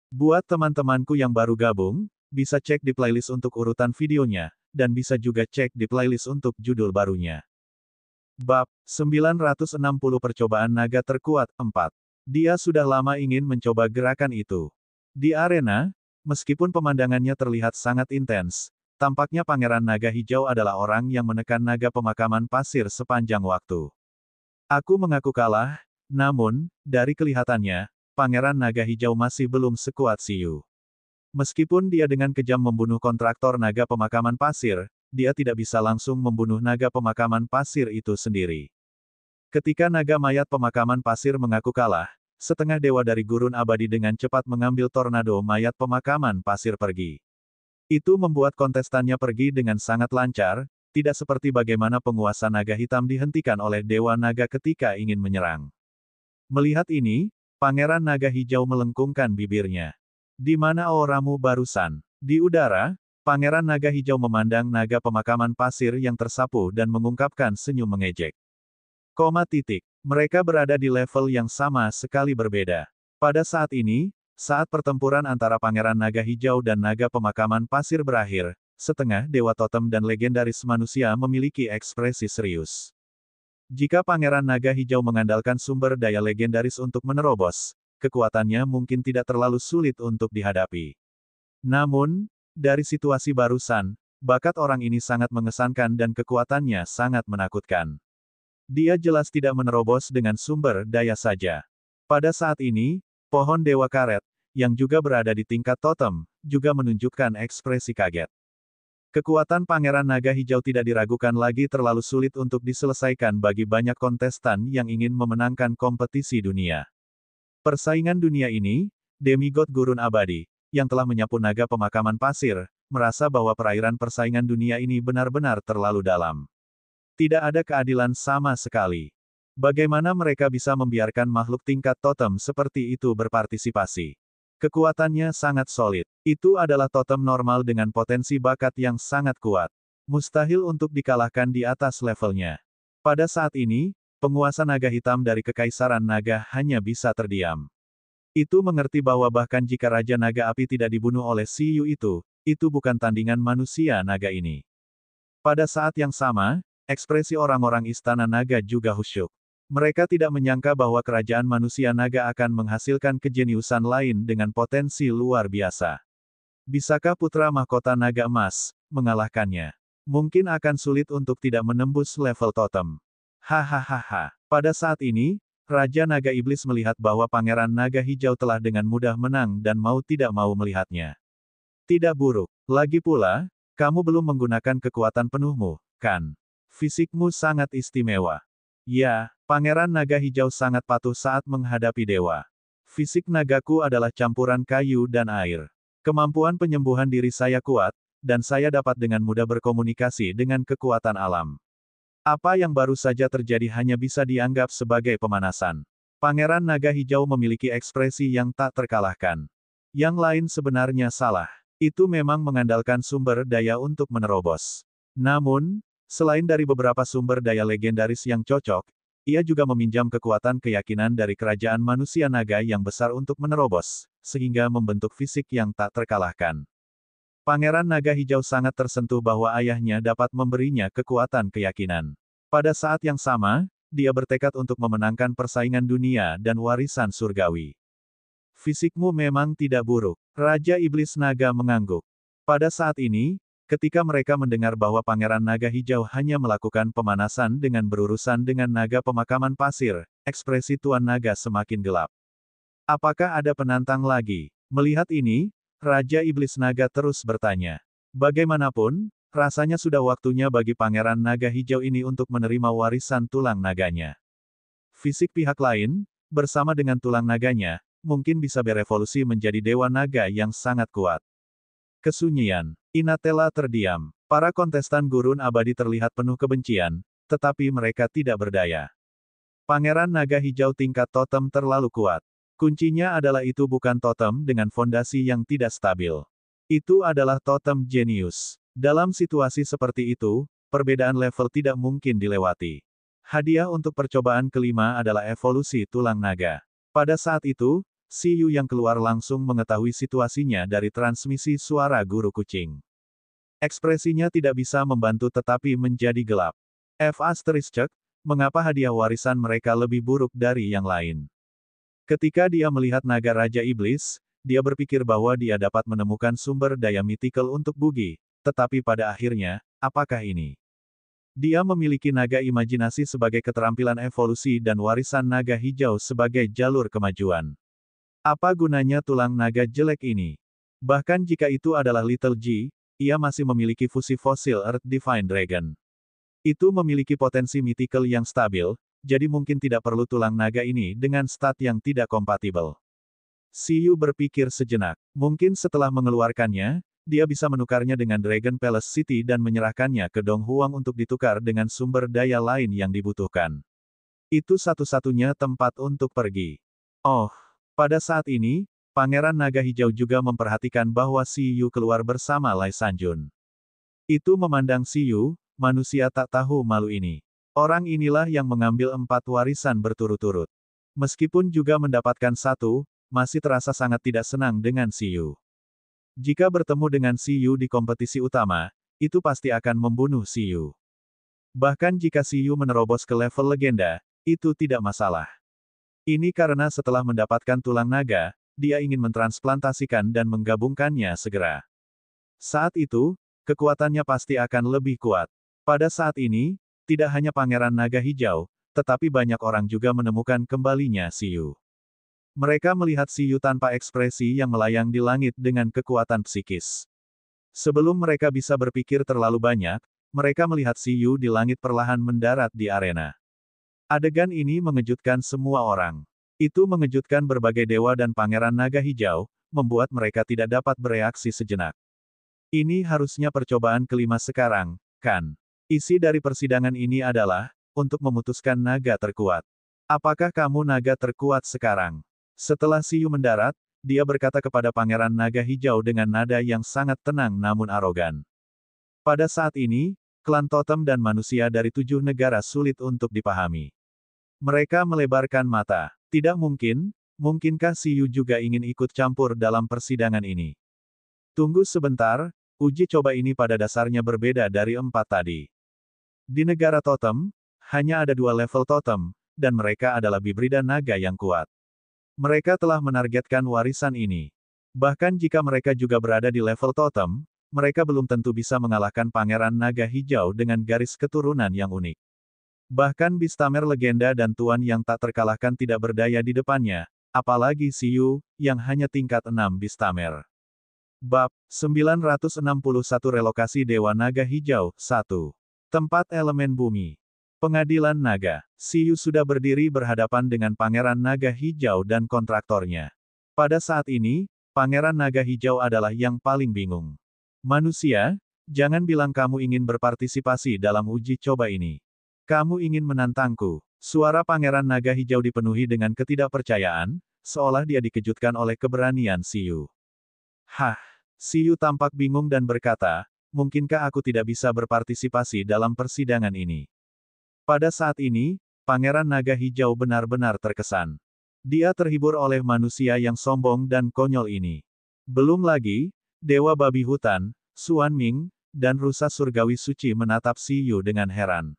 Buat teman-temanku yang baru gabung, bisa cek di playlist untuk urutan videonya, dan bisa juga cek di playlist untuk judul barunya. Bab 960 Percobaan Naga Terkuat 4. Dia sudah lama ingin mencoba gerakan itu. Di arena, meskipun pemandangannya terlihat sangat intens, tampaknya Pangeran Naga Hijau adalah orang yang menekan naga pemakaman pasir sepanjang waktu. Aku mengaku kalah, namun, dari kelihatannya, Pangeran Naga Hijau masih belum sekuat Siyu. Meskipun dia dengan kejam membunuh kontraktor naga pemakaman pasir, dia tidak bisa langsung membunuh naga pemakaman pasir itu sendiri. Ketika naga mayat pemakaman pasir mengaku kalah, setengah dewa dari gurun abadi dengan cepat mengambil tornado mayat pemakaman pasir pergi. Itu membuat kontestannya pergi dengan sangat lancar, tidak seperti bagaimana penguasa naga hitam dihentikan oleh dewa naga ketika ingin menyerang. Melihat ini, Pangeran Naga Hijau melengkungkan bibirnya. Di mana auramu barusan? Di udara, Pangeran Naga Hijau memandang naga pemakaman pasir yang tersapu dan mengungkapkan senyum mengejek. Mereka berada di level yang sama sekali berbeda. Pada saat ini, saat pertempuran antara Pangeran Naga Hijau dan naga pemakaman pasir berakhir, setengah dewa totem dan legendaris manusia memiliki ekspresi serius. Jika Pangeran Naga Hijau mengandalkan sumber daya legendaris untuk menerobos, kekuatannya mungkin tidak terlalu sulit untuk dihadapi. Namun, dari situasi barusan, bakat orang ini sangat mengesankan dan kekuatannya sangat menakutkan. Dia jelas tidak menerobos dengan sumber daya saja. Pada saat ini, pohon Dewa Karet, yang juga berada di tingkat totem, juga menunjukkan ekspresi kaget. Kekuatan Pangeran Naga Hijau tidak diragukan lagi terlalu sulit untuk diselesaikan bagi banyak kontestan yang ingin memenangkan kompetisi dunia. Persaingan dunia ini, demigod gurun abadi, yang telah menyapu naga pemakaman pasir, merasa bahwa perairan persaingan dunia ini benar-benar terlalu dalam. Tidak ada keadilan sama sekali. Bagaimana mereka bisa membiarkan makhluk tingkat totem seperti itu berpartisipasi? Kekuatannya sangat solid. Itu adalah totem normal dengan potensi bakat yang sangat kuat. Mustahil untuk dikalahkan di atas levelnya. Pada saat ini, penguasa naga hitam dari Kekaisaran Naga hanya bisa terdiam. Itu mengerti bahwa bahkan jika Raja Naga Api tidak dibunuh oleh Siyu itu bukan tandingan manusia naga ini. Pada saat yang sama, ekspresi orang-orang Istana Naga juga khusyuk. Mereka tidak menyangka bahwa kerajaan manusia naga akan menghasilkan kejeniusan lain dengan potensi luar biasa. Bisakah putra mahkota naga emas mengalahkannya? Mungkin akan sulit untuk tidak menembus level totem. Hahaha. Pada saat ini, Raja Naga Iblis melihat bahwa Pangeran Naga Hijau telah dengan mudah menang dan mau tidak mau melihatnya. Tidak buruk. Lagi pula, kamu belum menggunakan kekuatan penuhmu, kan? Fisikmu sangat istimewa. Ya, Pangeran Naga Hijau sangat patuh saat menghadapi dewa. Fisik nagaku adalah campuran kayu dan air. Kemampuan penyembuhan diri saya kuat, dan saya dapat dengan mudah berkomunikasi dengan kekuatan alam. Apa yang baru saja terjadi hanya bisa dianggap sebagai pemanasan. Pangeran Naga Hijau memiliki ekspresi yang tak terkalahkan. Yang lain sebenarnya salah. Itu memang mengandalkan sumber daya untuk menerobos. Namun, selain dari beberapa sumber daya legendaris yang cocok, ia juga meminjam kekuatan keyakinan dari kerajaan manusia naga yang besar untuk menerobos, sehingga membentuk fisik yang tak terkalahkan. Pangeran Naga Hijau sangat tersentuh bahwa ayahnya dapat memberinya kekuatan keyakinan. Pada saat yang sama, dia bertekad untuk memenangkan persaingan dunia dan warisan surgawi. Fisikmu memang tidak buruk. Raja Iblis Naga mengangguk. Pada saat ini, ketika mereka mendengar bahwa Pangeran Naga Hijau hanya melakukan pemanasan dengan berurusan dengan naga pemakaman pasir, ekspresi Tuan Naga semakin gelap. Apakah ada penantang lagi? Melihat ini, Raja Iblis Naga terus bertanya. Bagaimanapun, rasanya sudah waktunya bagi Pangeran Naga Hijau ini untuk menerima warisan tulang naganya. Fisik pihak lain, bersama dengan tulang naganya, mungkin bisa berevolusi menjadi dewa naga yang sangat kuat. Kesunyian. Inatela terdiam. Para kontestan gurun abadi terlihat penuh kebencian, tetapi mereka tidak berdaya. Pangeran Naga Hijau tingkat totem terlalu kuat. Kuncinya adalah itu bukan totem dengan fondasi yang tidak stabil. Itu adalah totem jenius. Dalam situasi seperti itu, perbedaan level tidak mungkin dilewati. Hadiah untuk percobaan kelima adalah evolusi tulang naga. Pada saat itu, Si Yu yang keluar langsung mengetahui situasinya dari transmisi suara guru kucing. Ekspresinya tidak bisa membantu tetapi menjadi gelap. Mengapa hadiah warisan mereka lebih buruk dari yang lain? Ketika dia melihat naga Raja Iblis, dia berpikir bahwa dia dapat menemukan sumber daya mythical untuk Bugi, tetapi pada akhirnya, apakah ini? Dia memiliki naga imajinasi sebagai keterampilan evolusi dan warisan naga hijau sebagai jalur kemajuan. Apa gunanya tulang naga jelek ini? Bahkan jika itu adalah Little G, ia masih memiliki fusi fosil Earth Divine Dragon. Itu memiliki potensi mythical yang stabil, jadi mungkin tidak perlu tulang naga ini dengan stat yang tidak kompatibel. Si Yu berpikir sejenak. Mungkin setelah mengeluarkannya, dia bisa menukarnya dengan Dragon Palace City dan menyerahkannya ke Dong Huang untuk ditukar dengan sumber daya lain yang dibutuhkan. Itu satu-satunya tempat untuk pergi. Oh, pada saat ini, Pangeran Naga Hijau juga memperhatikan bahwa Si Yu keluar bersama Lai Sanjun. Itu memandang Si Yu, manusia tak tahu malu ini. Orang inilah yang mengambil 4 warisan berturut-turut. Meskipun juga mendapatkan 1, masih terasa sangat tidak senang dengan Si Yu. Jika bertemu dengan Si Yu di kompetisi utama, itu pasti akan membunuh Si Yu. Bahkan jika Si Yu menerobos ke level legenda, itu tidak masalah. Ini karena setelah mendapatkan tulang naga, dia ingin mentransplantasikan dan menggabungkannya segera. Saat itu, kekuatannya pasti akan lebih kuat. Pada saat ini, tidak hanya Pangeran Naga Hijau, tetapi banyak orang juga menemukan kembalinya Si Yu. Mereka melihat Si Yu tanpa ekspresi yang melayang di langit dengan kekuatan psikis. Sebelum mereka bisa berpikir terlalu banyak, mereka melihat Si Yu di langit perlahan mendarat di arena. Adegan ini mengejutkan semua orang. Itu mengejutkan berbagai dewa dan Pangeran Naga Hijau, membuat mereka tidak dapat bereaksi sejenak. Ini harusnya percobaan kelima sekarang, kan? Isi dari persidangan ini adalah, untuk memutuskan naga terkuat. Apakah kamu naga terkuat sekarang? Setelah Si Yu mendarat, dia berkata kepada Pangeran Naga Hijau dengan nada yang sangat tenang namun arogan. Pada saat ini, klan totem dan manusia dari 7 negara sulit untuk dipahami. Mereka melebarkan mata. Tidak mungkin, mungkinkah Si Yu juga ingin ikut campur dalam persidangan ini? Tunggu sebentar, uji coba ini pada dasarnya berbeda dari 4 tadi. Di negara totem, hanya ada 2 level totem, dan mereka adalah bibrida naga yang kuat. Mereka telah menargetkan warisan ini. Bahkan jika mereka juga berada di level totem, mereka belum tentu bisa mengalahkan Pangeran Naga Hijau dengan garis keturunan yang unik. Bahkan Bistamer legenda dan tuan yang tak terkalahkan tidak berdaya di depannya, apalagi Si Yu, yang hanya tingkat 6 Bistamer. Bab 961 Relokasi Dewa Naga Hijau 1. Tempat elemen bumi. Pengadilan Naga. Si Yu sudah berdiri berhadapan dengan Pangeran Naga Hijau dan kontraktornya. Pada saat ini, Pangeran Naga Hijau adalah yang paling bingung. Manusia, jangan bilang kamu ingin berpartisipasi dalam uji coba ini. Kamu ingin menantangku. Suara Pangeran Naga Hijau dipenuhi dengan ketidakpercayaan, seolah dia dikejutkan oleh keberanian Si Yu. Hah, Si Yu tampak bingung dan berkata, mungkinkah aku tidak bisa berpartisipasi dalam persidangan ini? Pada saat ini, Pangeran Naga Hijau benar-benar terkesan. Dia terhibur oleh manusia yang sombong dan konyol ini. Belum lagi, Dewa Babi Hutan, Xuan Ming, dan Rusa Surgawi Suci menatap Si Yu dengan heran.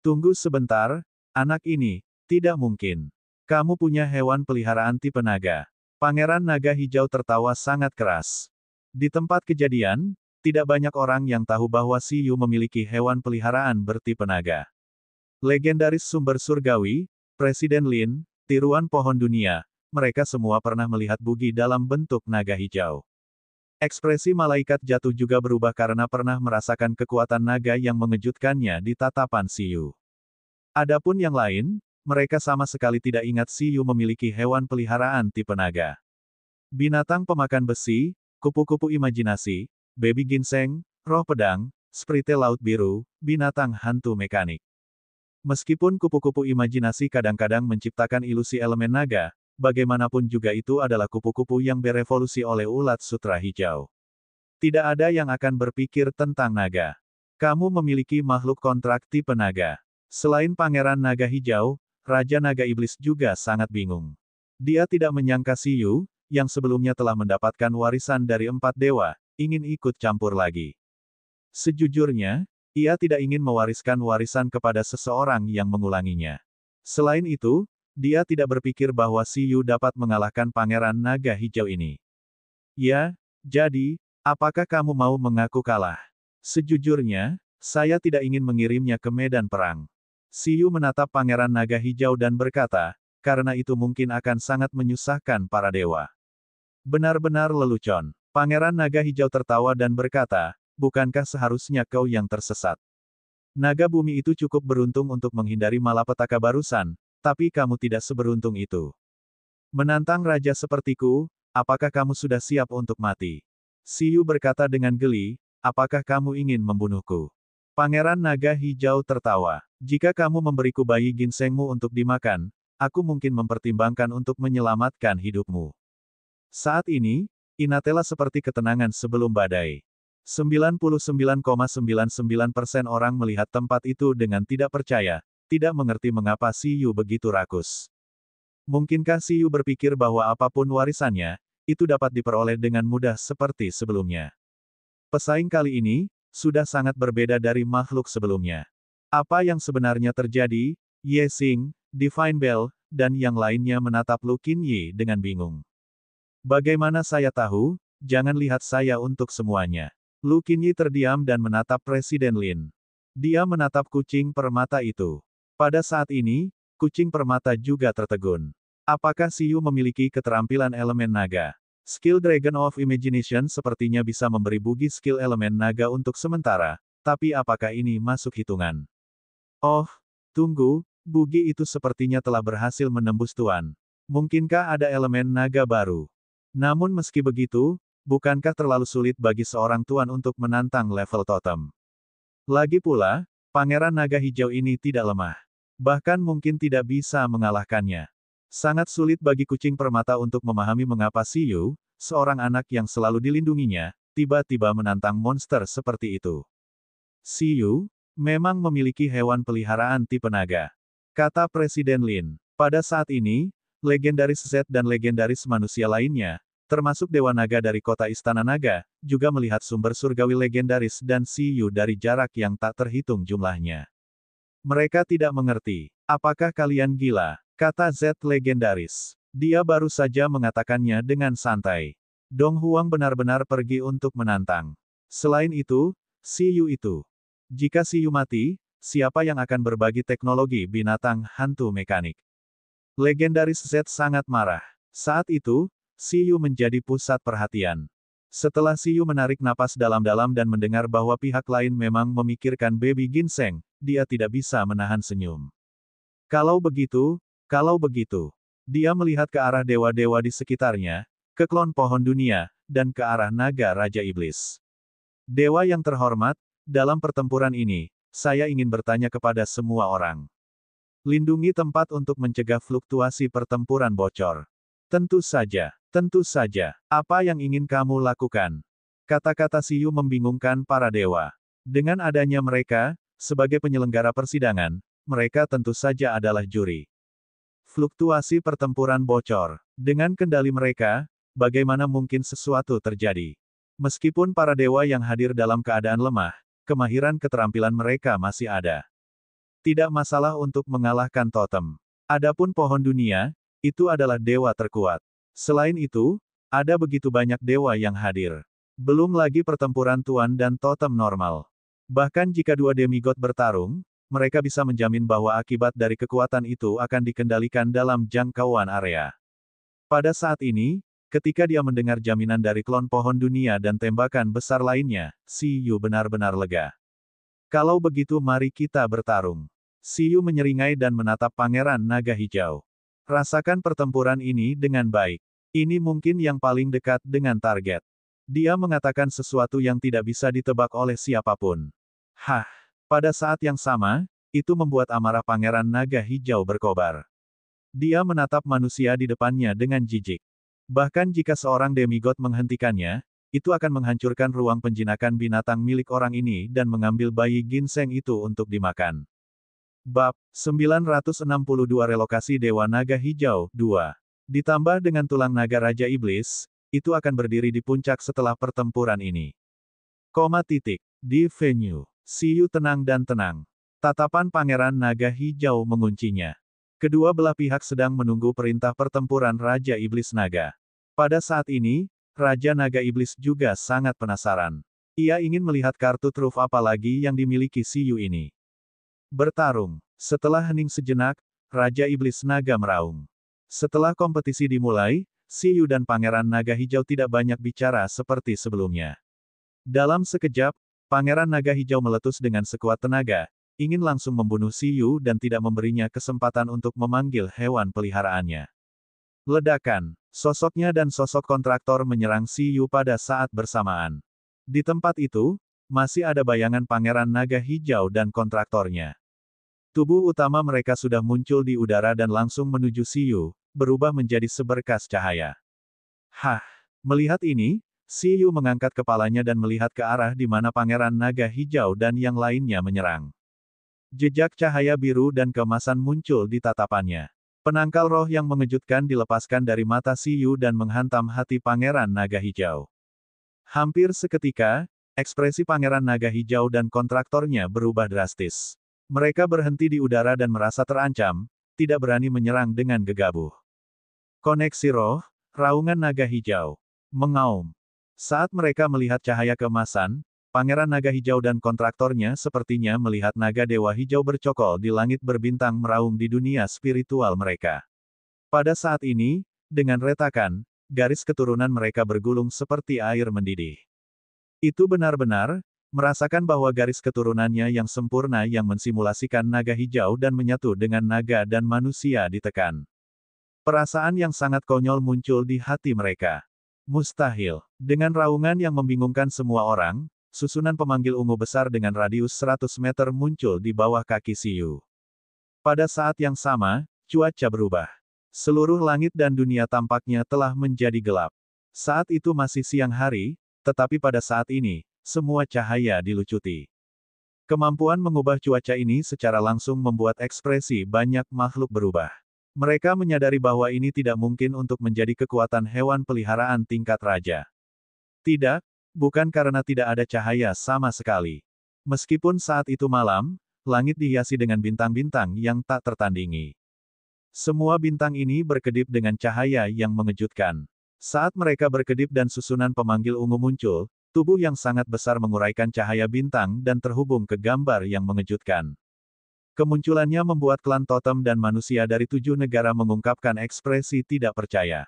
Tunggu sebentar, anak ini, tidak mungkin. Kamu punya hewan peliharaan tipe naga. Pangeran Naga Hijau tertawa sangat keras. Di tempat kejadian, tidak banyak orang yang tahu bahwa Si Yu memiliki hewan peliharaan bertipe naga. Legendaris sumber surgawi, Presiden Lin, tiruan pohon dunia, mereka semua pernah melihat Bugi dalam bentuk naga hijau. Ekspresi malaikat jatuh juga berubah karena pernah merasakan kekuatan naga yang mengejutkannya di tatapan Si Yu. Adapun yang lain, mereka sama sekali tidak ingat Si Yu memiliki hewan peliharaan tipe naga. Binatang pemakan besi, kupu-kupu imajinasi, baby ginseng, roh pedang, sprite laut biru, binatang hantu mekanik. Meskipun kupu-kupu imajinasi kadang-kadang menciptakan ilusi elemen naga, bagaimanapun juga itu adalah kupu-kupu yang berevolusi oleh ulat sutra hijau. Tidak ada yang akan berpikir tentang naga. Kamu memiliki makhluk kontrak tipe naga. Selain Pangeran Naga Hijau, Raja Naga Iblis juga sangat bingung. Dia tidak menyangka Siyu, yang sebelumnya telah mendapatkan warisan dari 4 dewa, ingin ikut campur lagi. Sejujurnya, ia tidak ingin mewariskan warisan kepada seseorang yang mengulanginya. Selain itu, dia tidak berpikir bahwa Siyu dapat mengalahkan Pangeran Naga Hijau ini. Ya, jadi, apakah kamu mau mengaku kalah? Sejujurnya, saya tidak ingin mengirimnya ke medan perang. Siyu menatap Pangeran Naga Hijau dan berkata, karena itu mungkin akan sangat menyusahkan para dewa. Benar-benar lelucon. Pangeran Naga Hijau tertawa dan berkata, bukankah seharusnya kau yang tersesat? Naga bumi itu cukup beruntung untuk menghindari malapetaka barusan, tapi kamu tidak seberuntung itu. Menantang raja sepertiku, apakah kamu sudah siap untuk mati? Siyu berkata dengan geli, apakah kamu ingin membunuhku? Pangeran Naga Hijau tertawa. Jika kamu memberiku bayi ginsengmu untuk dimakan, aku mungkin mempertimbangkan untuk menyelamatkan hidupmu. Saat ini, inatilah seperti ketenangan sebelum badai. 99,99% orang melihat tempat itu dengan tidak percaya, tidak mengerti mengapa Siyu begitu rakus. Mungkinkah Siyu berpikir bahwa apapun warisannya, itu dapat diperoleh dengan mudah seperti sebelumnya? Pesaing kali ini, sudah sangat berbeda dari makhluk sebelumnya. Apa yang sebenarnya terjadi? Ye Xing, Divine Bell, dan yang lainnya menatap Lu Qinyi dengan bingung. Bagaimana saya tahu? Jangan lihat saya untuk semuanya. Lu Qinyi terdiam dan menatap Presiden Lin. Dia menatap kucing permata itu. Pada saat ini, kucing permata juga tertegun. Apakah Siyu memiliki keterampilan elemen naga? Skill Dragon of Imagination sepertinya bisa memberi Bugi skill elemen naga untuk sementara, tapi apakah ini masuk hitungan? Oh, tunggu, Bugi itu sepertinya telah berhasil menembus Tuan. Mungkinkah ada elemen naga baru? Namun meski begitu, bukankah terlalu sulit bagi seorang Tuan untuk menantang level totem? Lagi pula, Pangeran Naga Hijau ini tidak lemah. Bahkan mungkin tidak bisa mengalahkannya. Sangat sulit bagi kucing permata untuk memahami mengapa Siyu, seorang anak yang selalu dilindunginya, tiba-tiba menantang monster seperti itu. Siyu, memang memiliki hewan peliharaan tipe naga. Kata Presiden Lin. Pada saat ini, legendaris Z dan legendaris manusia lainnya, termasuk Dewa Naga dari kota Istana Naga, juga melihat sumber surgawi legendaris dan Siyu dari jarak yang tak terhitung jumlahnya. Mereka tidak mengerti. Apakah kalian gila? Kata Z legendaris. Dia baru saja mengatakannya dengan santai. Dong Huang benar-benar pergi untuk menantang. Selain itu, Siyu itu. Jika Siyu mati, siapa yang akan berbagi teknologi binatang hantu mekanik? Legendaris Z sangat marah. Saat itu, Siyu menjadi pusat perhatian. Setelah Siyu menarik napas dalam-dalam dan mendengar bahwa pihak lain memang memikirkan baby ginseng, dia tidak bisa menahan senyum. Kalau begitu, dia melihat ke arah dewa-dewa di sekitarnya, ke klon pohon dunia, dan ke arah naga Raja Iblis. Dewa yang terhormat, dalam pertempuran ini, saya ingin bertanya kepada semua orang. Lindungi tempat untuk mencegah fluktuasi pertempuran bocor. Tentu saja, apa yang ingin kamu lakukan? Kata-kata Siyu membingungkan para dewa. Dengan adanya mereka, sebagai penyelenggara persidangan, mereka tentu saja adalah juri. Fluktuasi pertempuran bocor. Dengan kendali mereka, bagaimana mungkin sesuatu terjadi? Meskipun para dewa yang hadir dalam keadaan lemah, kemahiran keterampilan mereka masih ada. Tidak masalah untuk mengalahkan totem. Adapun pohon dunia, itu adalah dewa terkuat. Selain itu, ada begitu banyak dewa yang hadir. Belum lagi pertempuran tuan dan totem normal. Bahkan jika dua demigod bertarung, mereka bisa menjamin bahwa akibat dari kekuatan itu akan dikendalikan dalam jangkauan area. Pada saat ini, ketika dia mendengar jaminan dari klon pohon dunia dan tembakan besar lainnya, Siyu benar-benar lega. Kalau begitu mari kita bertarung. Siyu menyeringai dan menatap Pangeran Naga Hijau. Rasakan pertempuran ini dengan baik. Ini mungkin yang paling dekat dengan target. Dia mengatakan sesuatu yang tidak bisa ditebak oleh siapapun. Hah! Pada saat yang sama, itu membuat amarah Pangeran Naga Hijau berkobar. Dia menatap manusia di depannya dengan jijik. Bahkan jika seorang demigod menghentikannya, itu akan menghancurkan ruang penjinakan binatang milik orang ini dan mengambil bayi ginseng itu untuk dimakan. Bab 962 Relokasi Dewa Naga Hijau 2 Ditambah dengan tulang naga Raja Iblis, itu akan berdiri di puncak setelah pertempuran ini. Di venue, Siyu tenang dan tenang. Tatapan Pangeran Naga Hijau menguncinya. Kedua belah pihak sedang menunggu perintah pertempuran Raja Iblis Naga. Pada saat ini, Raja Naga Iblis juga sangat penasaran. Ia ingin melihat kartu truf apa lagi yang dimiliki Siyu ini. Bertarung. Setelah hening sejenak, Raja Iblis Naga meraung. Setelah kompetisi dimulai, Siyu dan Pangeran Naga Hijau tidak banyak bicara seperti sebelumnya. Dalam sekejap, Pangeran Naga Hijau meletus dengan sekuat tenaga, ingin langsung membunuh Siyu dan tidak memberinya kesempatan untuk memanggil hewan peliharaannya. Ledakan, sosoknya dan sosok kontraktor menyerang Siyu pada saat bersamaan. Di tempat itu, masih ada bayangan Pangeran Naga Hijau dan kontraktornya. Tubuh utama mereka sudah muncul di udara dan langsung menuju Siyu, berubah menjadi seberkas cahaya. Hah! Melihat ini, Siyu mengangkat kepalanya dan melihat ke arah di mana Pangeran Naga Hijau dan yang lainnya menyerang. Jejak cahaya biru dan keemasan muncul di tatapannya. Penangkal roh yang mengejutkan dilepaskan dari mata Siyu dan menghantam hati Pangeran Naga Hijau. Hampir seketika, ekspresi Pangeran Naga Hijau dan kontraktornya berubah drastis. Mereka berhenti di udara dan merasa terancam, tidak berani menyerang dengan gegabah. Koneksi roh, raungan naga hijau. Mengaum. Saat mereka melihat cahaya keemasan, Pangeran Naga Hijau dan kontraktornya sepertinya melihat naga dewa hijau bercokol di langit berbintang meraung di dunia spiritual mereka. Pada saat ini, dengan retakan, garis keturunan mereka bergulung seperti air mendidih. Itu benar-benar, merasakan bahwa garis keturunannya yang sempurna yang mensimulasikan naga hijau dan menyatu dengan naga dan manusia ditekan. Perasaan yang sangat konyol muncul di hati mereka. Mustahil. Dengan raungan yang membingungkan semua orang, susunan pemanggil ungu besar dengan radius 100 meter muncul di bawah kaki Siyu. Pada saat yang sama, cuaca berubah. Seluruh langit dan dunia tampaknya telah menjadi gelap. Saat itu masih siang hari, tetapi pada saat ini, semua cahaya dilucuti. Kemampuan mengubah cuaca ini secara langsung membuat ekspresi banyak makhluk berubah. Mereka menyadari bahwa ini tidak mungkin untuk menjadi kekuatan hewan peliharaan tingkat raja. Tidak, bukan karena tidak ada cahaya sama sekali. Meskipun saat itu malam, langit dihiasi dengan bintang-bintang yang tak tertandingi. Semua bintang ini berkedip dengan cahaya yang mengejutkan. Saat mereka berkedip dan susunan pemanggil ungu muncul, tubuh yang sangat besar menguraikan cahaya bintang dan terhubung ke gambar yang mengejutkan. Kemunculannya membuat klan totem dan manusia dari 7 negara mengungkapkan ekspresi tidak percaya.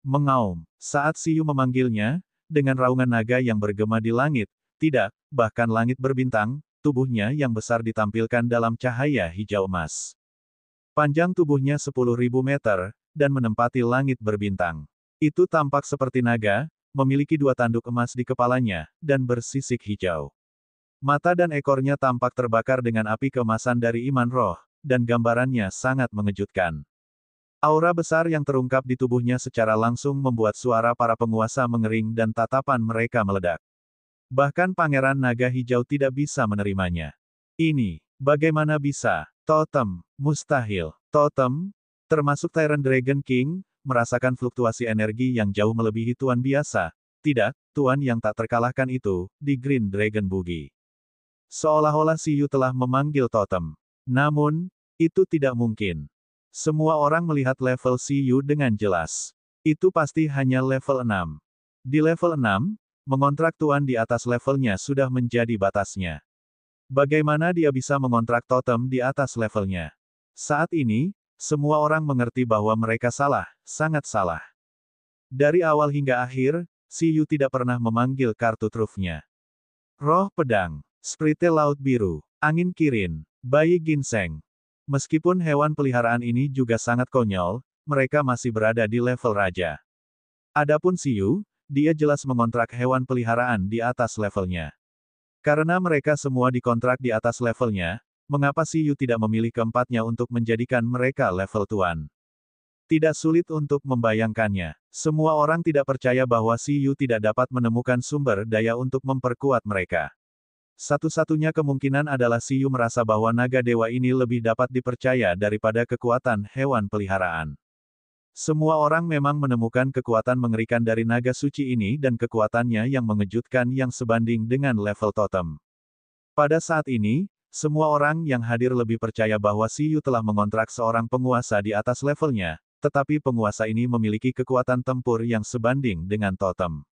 Mengaum. Saat Siyu memanggilnya, dengan raungan naga yang bergema di langit, tidak, bahkan langit berbintang, tubuhnya yang besar ditampilkan dalam cahaya hijau emas. Panjang tubuhnya 10.000 meter, dan menempati langit berbintang. Itu tampak seperti naga, memiliki 2 tanduk emas di kepalanya, dan bersisik hijau. Mata dan ekornya tampak terbakar dengan api keemasan dari iman roh, dan gambarannya sangat mengejutkan. Aura besar yang terungkap di tubuhnya secara langsung membuat suara para penguasa mengering dan tatapan mereka meledak. Bahkan Pangeran Naga Hijau tidak bisa menerimanya. Ini, bagaimana bisa? Totem, mustahil. Totem, termasuk Tyrant Dragon King, merasakan fluktuasi energi yang jauh melebihi tuan biasa. Tidak, tuan yang tak terkalahkan itu, di Green Dragon Boogie. Seolah-olah Siyu telah memanggil totem. Namun, itu tidak mungkin. Semua orang melihat level Siyu dengan jelas. Itu pasti hanya level 6. Di level 6, mengontrak tuan di atas levelnya sudah menjadi batasnya. Bagaimana dia bisa mengontrak totem di atas levelnya? Saat ini, semua orang mengerti bahwa mereka salah, sangat salah. Dari awal hingga akhir, Siyu tidak pernah memanggil kartu trufnya. Roh pedang. Sprite Laut Biru, Angin Kirin, Bayi Ginseng. Meskipun hewan peliharaan ini juga sangat konyol, mereka masih berada di level raja. Adapun Siyu, dia jelas mengontrak hewan peliharaan di atas levelnya. Karena mereka semua dikontrak di atas levelnya, mengapa Siyu tidak memilih keempatnya untuk menjadikan mereka level tuan? Tidak sulit untuk membayangkannya. Semua orang tidak percaya bahwa Siyu tidak dapat menemukan sumber daya untuk memperkuat mereka. Satu-satunya kemungkinan adalah Siyu merasa bahwa naga dewa ini lebih dapat dipercaya daripada kekuatan hewan peliharaan. Semua orang memang menemukan kekuatan mengerikan dari naga suci ini dan kekuatannya yang mengejutkan yang sebanding dengan level totem. Pada saat ini, semua orang yang hadir lebih percaya bahwa Siyu telah mengontrak seorang penguasa di atas levelnya, tetapi penguasa ini memiliki kekuatan tempur yang sebanding dengan totem.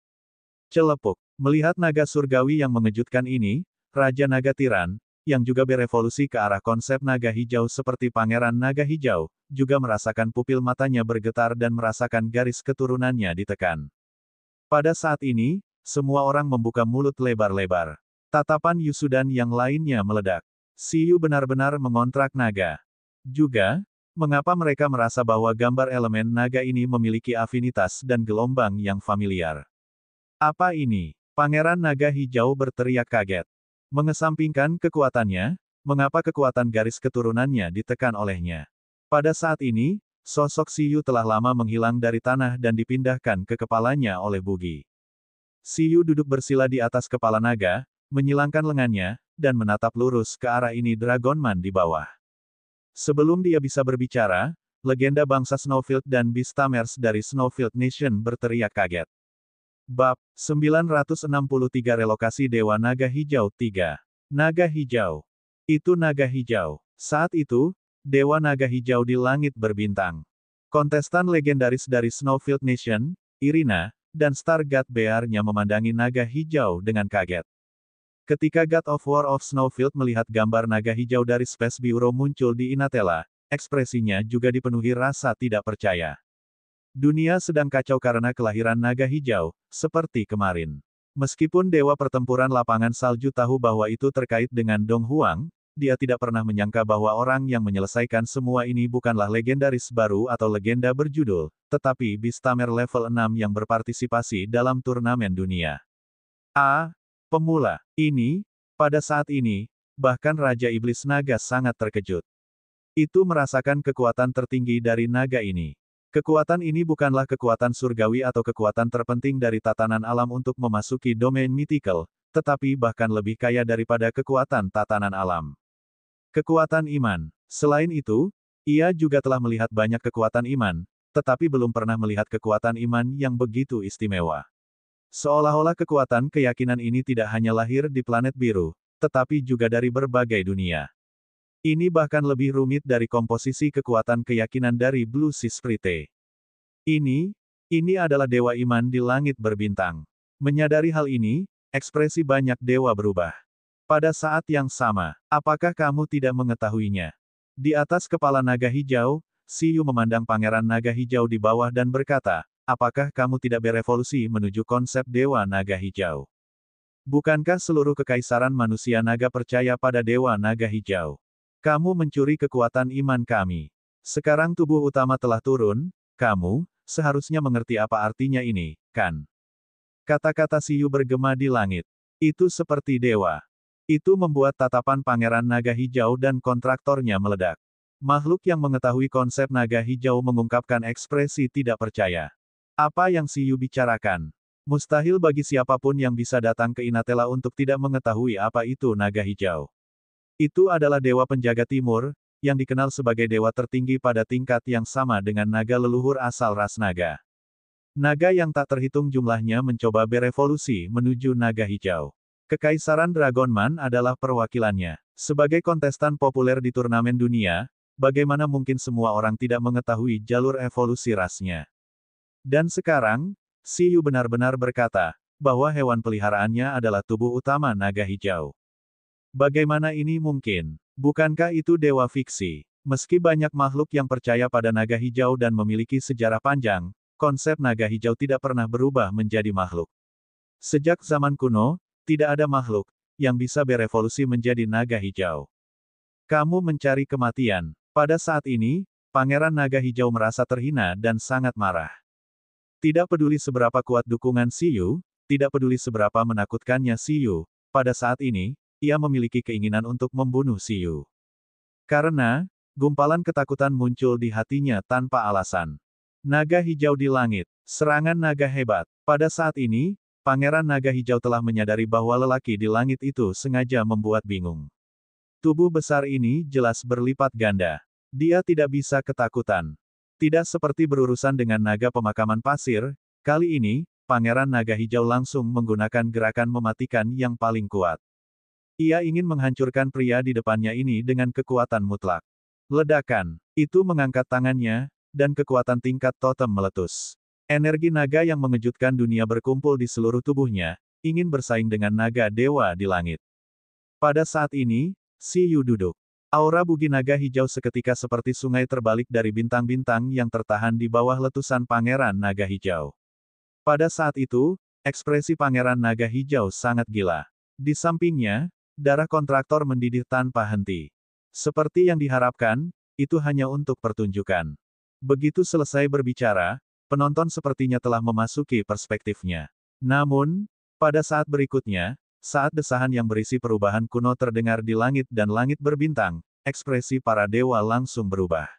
Celepuk. Melihat naga surgawi yang mengejutkan ini, Raja Naga Tiran, yang juga berevolusi ke arah konsep naga hijau seperti Pangeran Naga Hijau, juga merasakan pupil matanya bergetar dan merasakan garis keturunannya ditekan. Pada saat ini, semua orang membuka mulut lebar-lebar. Tatapan Yusudan yang lainnya meledak. Siyu benar-benar mengontrak naga. Juga, mengapa mereka merasa bahwa gambar elemen naga ini memiliki afinitas dan gelombang yang familiar? Apa ini? Pangeran Naga Hijau berteriak kaget. Mengesampingkan kekuatannya, mengapa kekuatan garis keturunannya ditekan olehnya? Pada saat ini, sosok Siyu telah lama menghilang dari tanah dan dipindahkan ke kepalanya oleh Bugi. Siyu duduk bersila di atas kepala naga, menyilangkan lengannya, dan menatap lurus ke arah ini Dragonman di bawah. Sebelum dia bisa berbicara, legenda bangsa Snowfield dan Beastamers dari Snowfield Nation berteriak kaget. Bab 963 Relokasi Dewa Naga Hijau 3. Naga Hijau. Itu naga hijau. Saat itu, Dewa Naga Hijau di langit berbintang. Kontestan legendaris dari Snowfield Nation, Irina, dan Star God Bear-nya memandangi naga hijau dengan kaget. Ketika God of War of Snowfield melihat gambar naga hijau dari Space Bureau muncul di Inatella, ekspresinya juga dipenuhi rasa tidak percaya. Dunia sedang kacau karena kelahiran naga hijau, seperti kemarin. Meskipun Dewa Pertempuran Lapangan Salju tahu bahwa itu terkait dengan Dong Huang, dia tidak pernah menyangka bahwa orang yang menyelesaikan semua ini bukanlah legendaris baru atau legenda berjudul, tetapi Beastamer level 6 yang berpartisipasi dalam turnamen dunia. Pemula. Ini, pada saat ini, bahkan Raja Iblis Naga sangat terkejut. Itu merasakan kekuatan tertinggi dari naga ini. Kekuatan ini bukanlah kekuatan surgawi atau kekuatan terpenting dari tatanan alam untuk memasuki domain mythical, tetapi bahkan lebih kaya daripada kekuatan tatanan alam. Kekuatan iman. Selain itu, ia juga telah melihat banyak kekuatan iman, tetapi belum pernah melihat kekuatan iman yang begitu istimewa. Seolah-olah kekuatan keyakinan ini tidak hanya lahir di planet biru, tetapi juga dari berbagai dunia. Ini bahkan lebih rumit dari komposisi kekuatan keyakinan dari Blue Sea Sprite. Ini adalah dewa iman di langit berbintang. Menyadari hal ini, ekspresi banyak dewa berubah. Pada saat yang sama, apakah kamu tidak mengetahuinya? Di atas kepala naga hijau, Siyu memandang Pangeran Naga Hijau di bawah dan berkata, apakah kamu tidak berevolusi menuju konsep dewa naga hijau? Bukankah seluruh kekaisaran manusia naga percaya pada dewa naga hijau? Kamu mencuri kekuatan iman kami. Sekarang tubuh utama telah turun, kamu, seharusnya mengerti apa artinya ini, kan? Kata-kata Siyu bergema di langit. Itu seperti dewa. Itu membuat tatapan Pangeran Naga Hijau dan kontraktornya meledak. Makhluk yang mengetahui konsep naga hijau mengungkapkan ekspresi tidak percaya. Apa yang Siyu bicarakan? Mustahil bagi siapapun yang bisa datang ke Inatella untuk tidak mengetahui apa itu naga hijau. Itu adalah dewa penjaga timur, yang dikenal sebagai dewa tertinggi pada tingkat yang sama dengan naga leluhur asal ras naga. Naga yang tak terhitung jumlahnya mencoba berevolusi menuju naga hijau. Kekaisaran Dragonman adalah perwakilannya. Sebagai kontestan populer di turnamen dunia, bagaimana mungkin semua orang tidak mengetahui jalur evolusi rasnya? Dan sekarang, Siyu benar-benar berkata, bahwa hewan peliharaannya adalah tubuh utama naga hijau. Bagaimana ini mungkin? Bukankah itu dewa fiksi? Meski banyak makhluk yang percaya pada naga hijau dan memiliki sejarah panjang, konsep naga hijau tidak pernah berubah menjadi makhluk. Sejak zaman kuno, tidak ada makhluk yang bisa berevolusi menjadi naga hijau. Kamu mencari kematian. Pada saat ini, Pangeran Naga Hijau merasa terhina dan sangat marah. Tidak peduli seberapa kuat dukungan Siyu, tidak peduli seberapa menakutkannya Siyu, pada saat ini, ia memiliki keinginan untuk membunuh Siyu. Karena, gumpalan ketakutan muncul di hatinya tanpa alasan. Naga hijau di langit. Serangan naga hebat. Pada saat ini, Pangeran Naga Hijau telah menyadari bahwa lelaki di langit itu sengaja membuat bingung. Tubuh besar ini jelas berlipat ganda. Dia tidak bisa ketakutan. Tidak seperti berurusan dengan naga pemakaman pasir, kali ini, Pangeran Naga Hijau langsung menggunakan gerakan mematikan yang paling kuat. Ia ingin menghancurkan pria di depannya ini dengan kekuatan mutlak. Ledakan. Itu mengangkat tangannya, dan kekuatan tingkat totem meletus. Energi naga yang mengejutkan dunia berkumpul di seluruh tubuhnya, ingin bersaing dengan naga dewa di langit. Pada saat ini, Si Yu duduk. Aura bugi naga hijau seketika seperti sungai terbalik dari bintang-bintang yang tertahan di bawah letusan Pangeran Naga Hijau. Pada saat itu, ekspresi Pangeran Naga Hijau sangat gila. Di sampingnya, darah kontraktor mendidih tanpa henti. Seperti yang diharapkan, itu hanya untuk pertunjukan. Begitu selesai berbicara, penonton sepertinya telah memasuki perspektifnya. Namun, pada saat berikutnya, saat desahan yang berisi perubahan kuno terdengar di langit dan langit berbintang, ekspresi para dewa langsung berubah.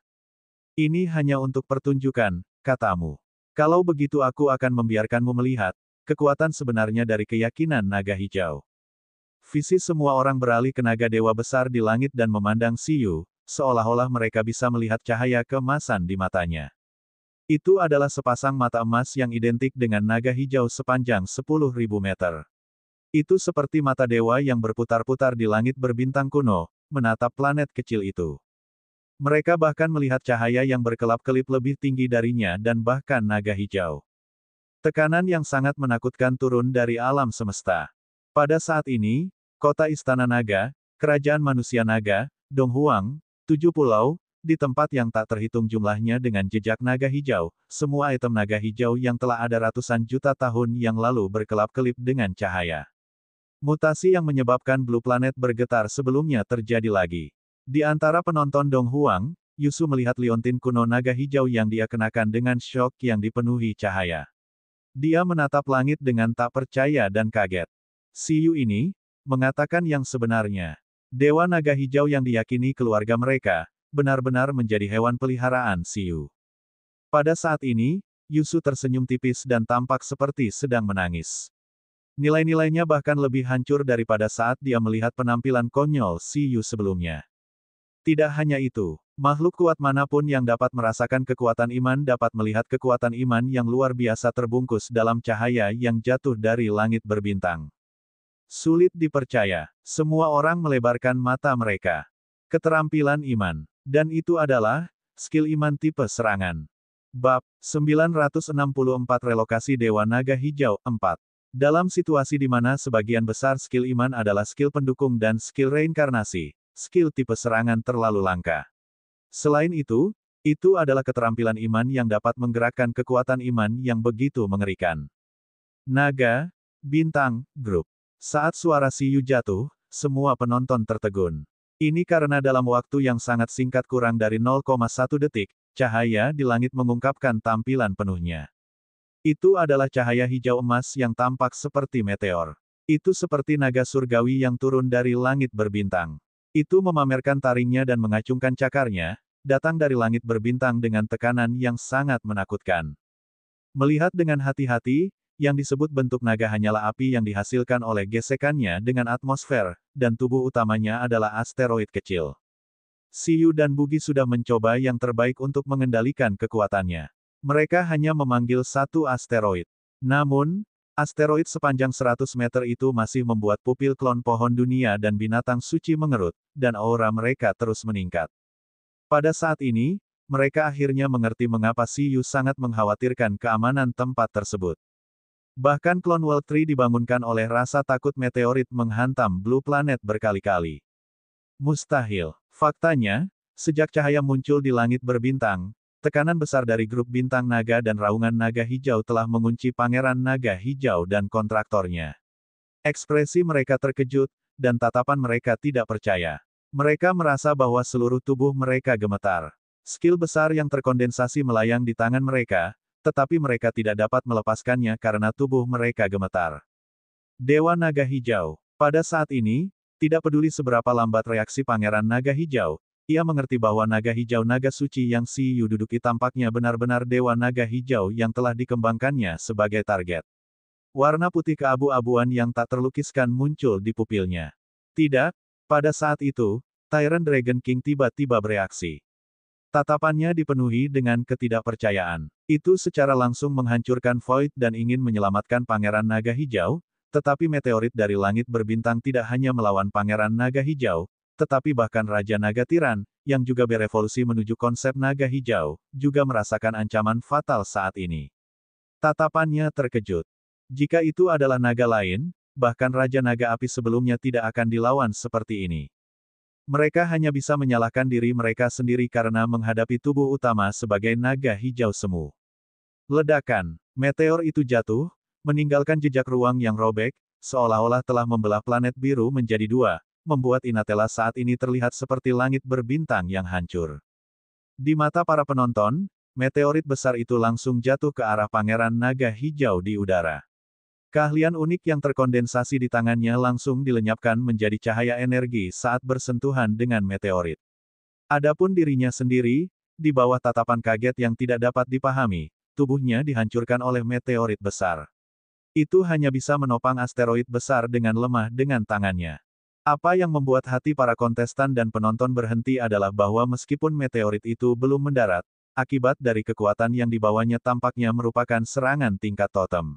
Ini hanya untuk pertunjukan, katamu. Kalau begitu aku akan membiarkanmu melihat kekuatan sebenarnya dari keyakinan naga hijau. Visi semua orang beralih ke naga dewa besar di langit dan memandang Si Yu, seolah-olah mereka bisa melihat cahaya keemasan di matanya. Itu adalah sepasang mata emas yang identik dengan naga hijau sepanjang 10.000 meter. Itu seperti mata dewa yang berputar-putar di langit berbintang kuno, menatap planet kecil itu. Mereka bahkan melihat cahaya yang berkelap-kelip lebih tinggi darinya dan bahkan naga hijau. Tekanan yang sangat menakutkan turun dari alam semesta. Pada saat ini, Kota Istana Naga, Kerajaan Manusia Naga, Donghuang, 7 pulau, di tempat yang tak terhitung jumlahnya dengan jejak naga hijau, semua item naga hijau yang telah ada ratusan juta tahun yang lalu berkelap-kelip dengan cahaya. Mutasi yang menyebabkan Blue Planet bergetar sebelumnya terjadi lagi. Di antara penonton Donghuang, Yusu melihat liontin kuno naga hijau yang dia kenakan dengan syok yang dipenuhi cahaya. Dia menatap langit dengan tak percaya dan kaget. Si Yu ini, mengatakan yang sebenarnya. Dewa naga hijau yang diyakini keluarga mereka, benar-benar menjadi hewan peliharaan Si Yu. Pada saat ini, Yusu tersenyum tipis dan tampak seperti sedang menangis. Nilai-nilainya bahkan lebih hancur daripada saat dia melihat penampilan konyol Si Yu sebelumnya. Tidak hanya itu, makhluk kuat manapun yang dapat merasakan kekuatan iman dapat melihat kekuatan iman yang luar biasa terbungkus dalam cahaya yang jatuh dari langit berbintang. Sulit dipercaya, semua orang melebarkan mata mereka. Keterampilan iman. Dan itu adalah, skill iman tipe serangan. Bab 964 Relokasi Dewa Naga Hijau 4. Dalam situasi di mana sebagian besar skill iman adalah skill pendukung dan skill reinkarnasi, skill tipe serangan terlalu langka. Selain itu adalah keterampilan iman yang dapat menggerakkan kekuatan iman yang begitu mengerikan. Naga, Bintang, Grup. Saat suara Si Yu jatuh, semua penonton tertegun. Ini karena dalam waktu yang sangat singkat kurang dari 0,1 detik, cahaya di langit mengungkapkan tampilan penuhnya. Itu adalah cahaya hijau emas yang tampak seperti meteor. Itu seperti naga surgawi yang turun dari langit berbintang. Itu memamerkan taringnya dan mengacungkan cakarnya, datang dari langit berbintang dengan tekanan yang sangat menakutkan. Melihat dengan hati-hati, yang disebut bentuk naga hanyalah api yang dihasilkan oleh gesekannya dengan atmosfer, dan tubuh utamanya adalah asteroid kecil. Si Yu dan Bugi sudah mencoba yang terbaik untuk mengendalikan kekuatannya. Mereka hanya memanggil satu asteroid. Namun, asteroid sepanjang 100 meter itu masih membuat pupil klon pohon dunia dan binatang suci mengerut, dan aura mereka terus meningkat. Pada saat ini, mereka akhirnya mengerti mengapa Si Yu sangat mengkhawatirkan keamanan tempat tersebut. Bahkan Clone World Tree dibangunkan oleh rasa takut meteorit menghantam Blue Planet berkali-kali. Mustahil. Faktanya, sejak cahaya muncul di langit berbintang, tekanan besar dari grup bintang naga dan raungan naga hijau telah mengunci Pangeran Naga Hijau dan kontraktornya. Ekspresi mereka terkejut, dan tatapan mereka tidak percaya. Mereka merasa bahwa seluruh tubuh mereka gemetar. Skill besar yang terkondensasi melayang di tangan mereka, tetapi mereka tidak dapat melepaskannya karena tubuh mereka gemetar. Dewa Naga Hijau. Pada saat ini, tidak peduli seberapa lambat reaksi Pangeran Naga Hijau, ia mengerti bahwa naga hijau naga suci yang Si Yu duduki tampaknya benar-benar dewa naga hijau yang telah dikembangkannya sebagai target. Warna putih keabu-abuan yang tak terlukiskan muncul di pupilnya. Tidak, pada saat itu, Tyrant Dragon King tiba-tiba bereaksi. Tatapannya dipenuhi dengan ketidakpercayaan. Itu secara langsung menghancurkan Void dan ingin menyelamatkan Pangeran Naga Hijau, tetapi meteorit dari langit berbintang tidak hanya melawan Pangeran Naga Hijau, tetapi bahkan Raja Naga Tiran, yang juga berevolusi menuju konsep naga hijau, juga merasakan ancaman fatal saat ini. Tatapannya terkejut. Jika itu adalah naga lain, bahkan Raja Naga Api sebelumnya tidak akan dilawan seperti ini. Mereka hanya bisa menyalahkan diri mereka sendiri karena menghadapi tubuh utama sebagai naga hijau semu. Ledakan, meteor itu jatuh, meninggalkan jejak ruang yang robek, seolah-olah telah membelah planet biru menjadi dua, membuat Inatella saat ini terlihat seperti langit berbintang yang hancur. Di mata para penonton, meteorit besar itu langsung jatuh ke arah Pangeran Naga Hijau di udara. Keahlian unik yang terkondensasi di tangannya langsung dilenyapkan menjadi cahaya energi saat bersentuhan dengan meteorit. Adapun dirinya sendiri, di bawah tatapan kaget yang tidak dapat dipahami, tubuhnya dihancurkan oleh meteorit besar. Itu hanya bisa menopang asteroid besar dengan lemah dengan tangannya. Apa yang membuat hati para kontestan dan penonton berhenti adalah bahwa meskipun meteorit itu belum mendarat, akibat dari kekuatan yang dibawanya tampaknya merupakan serangan tingkat totem.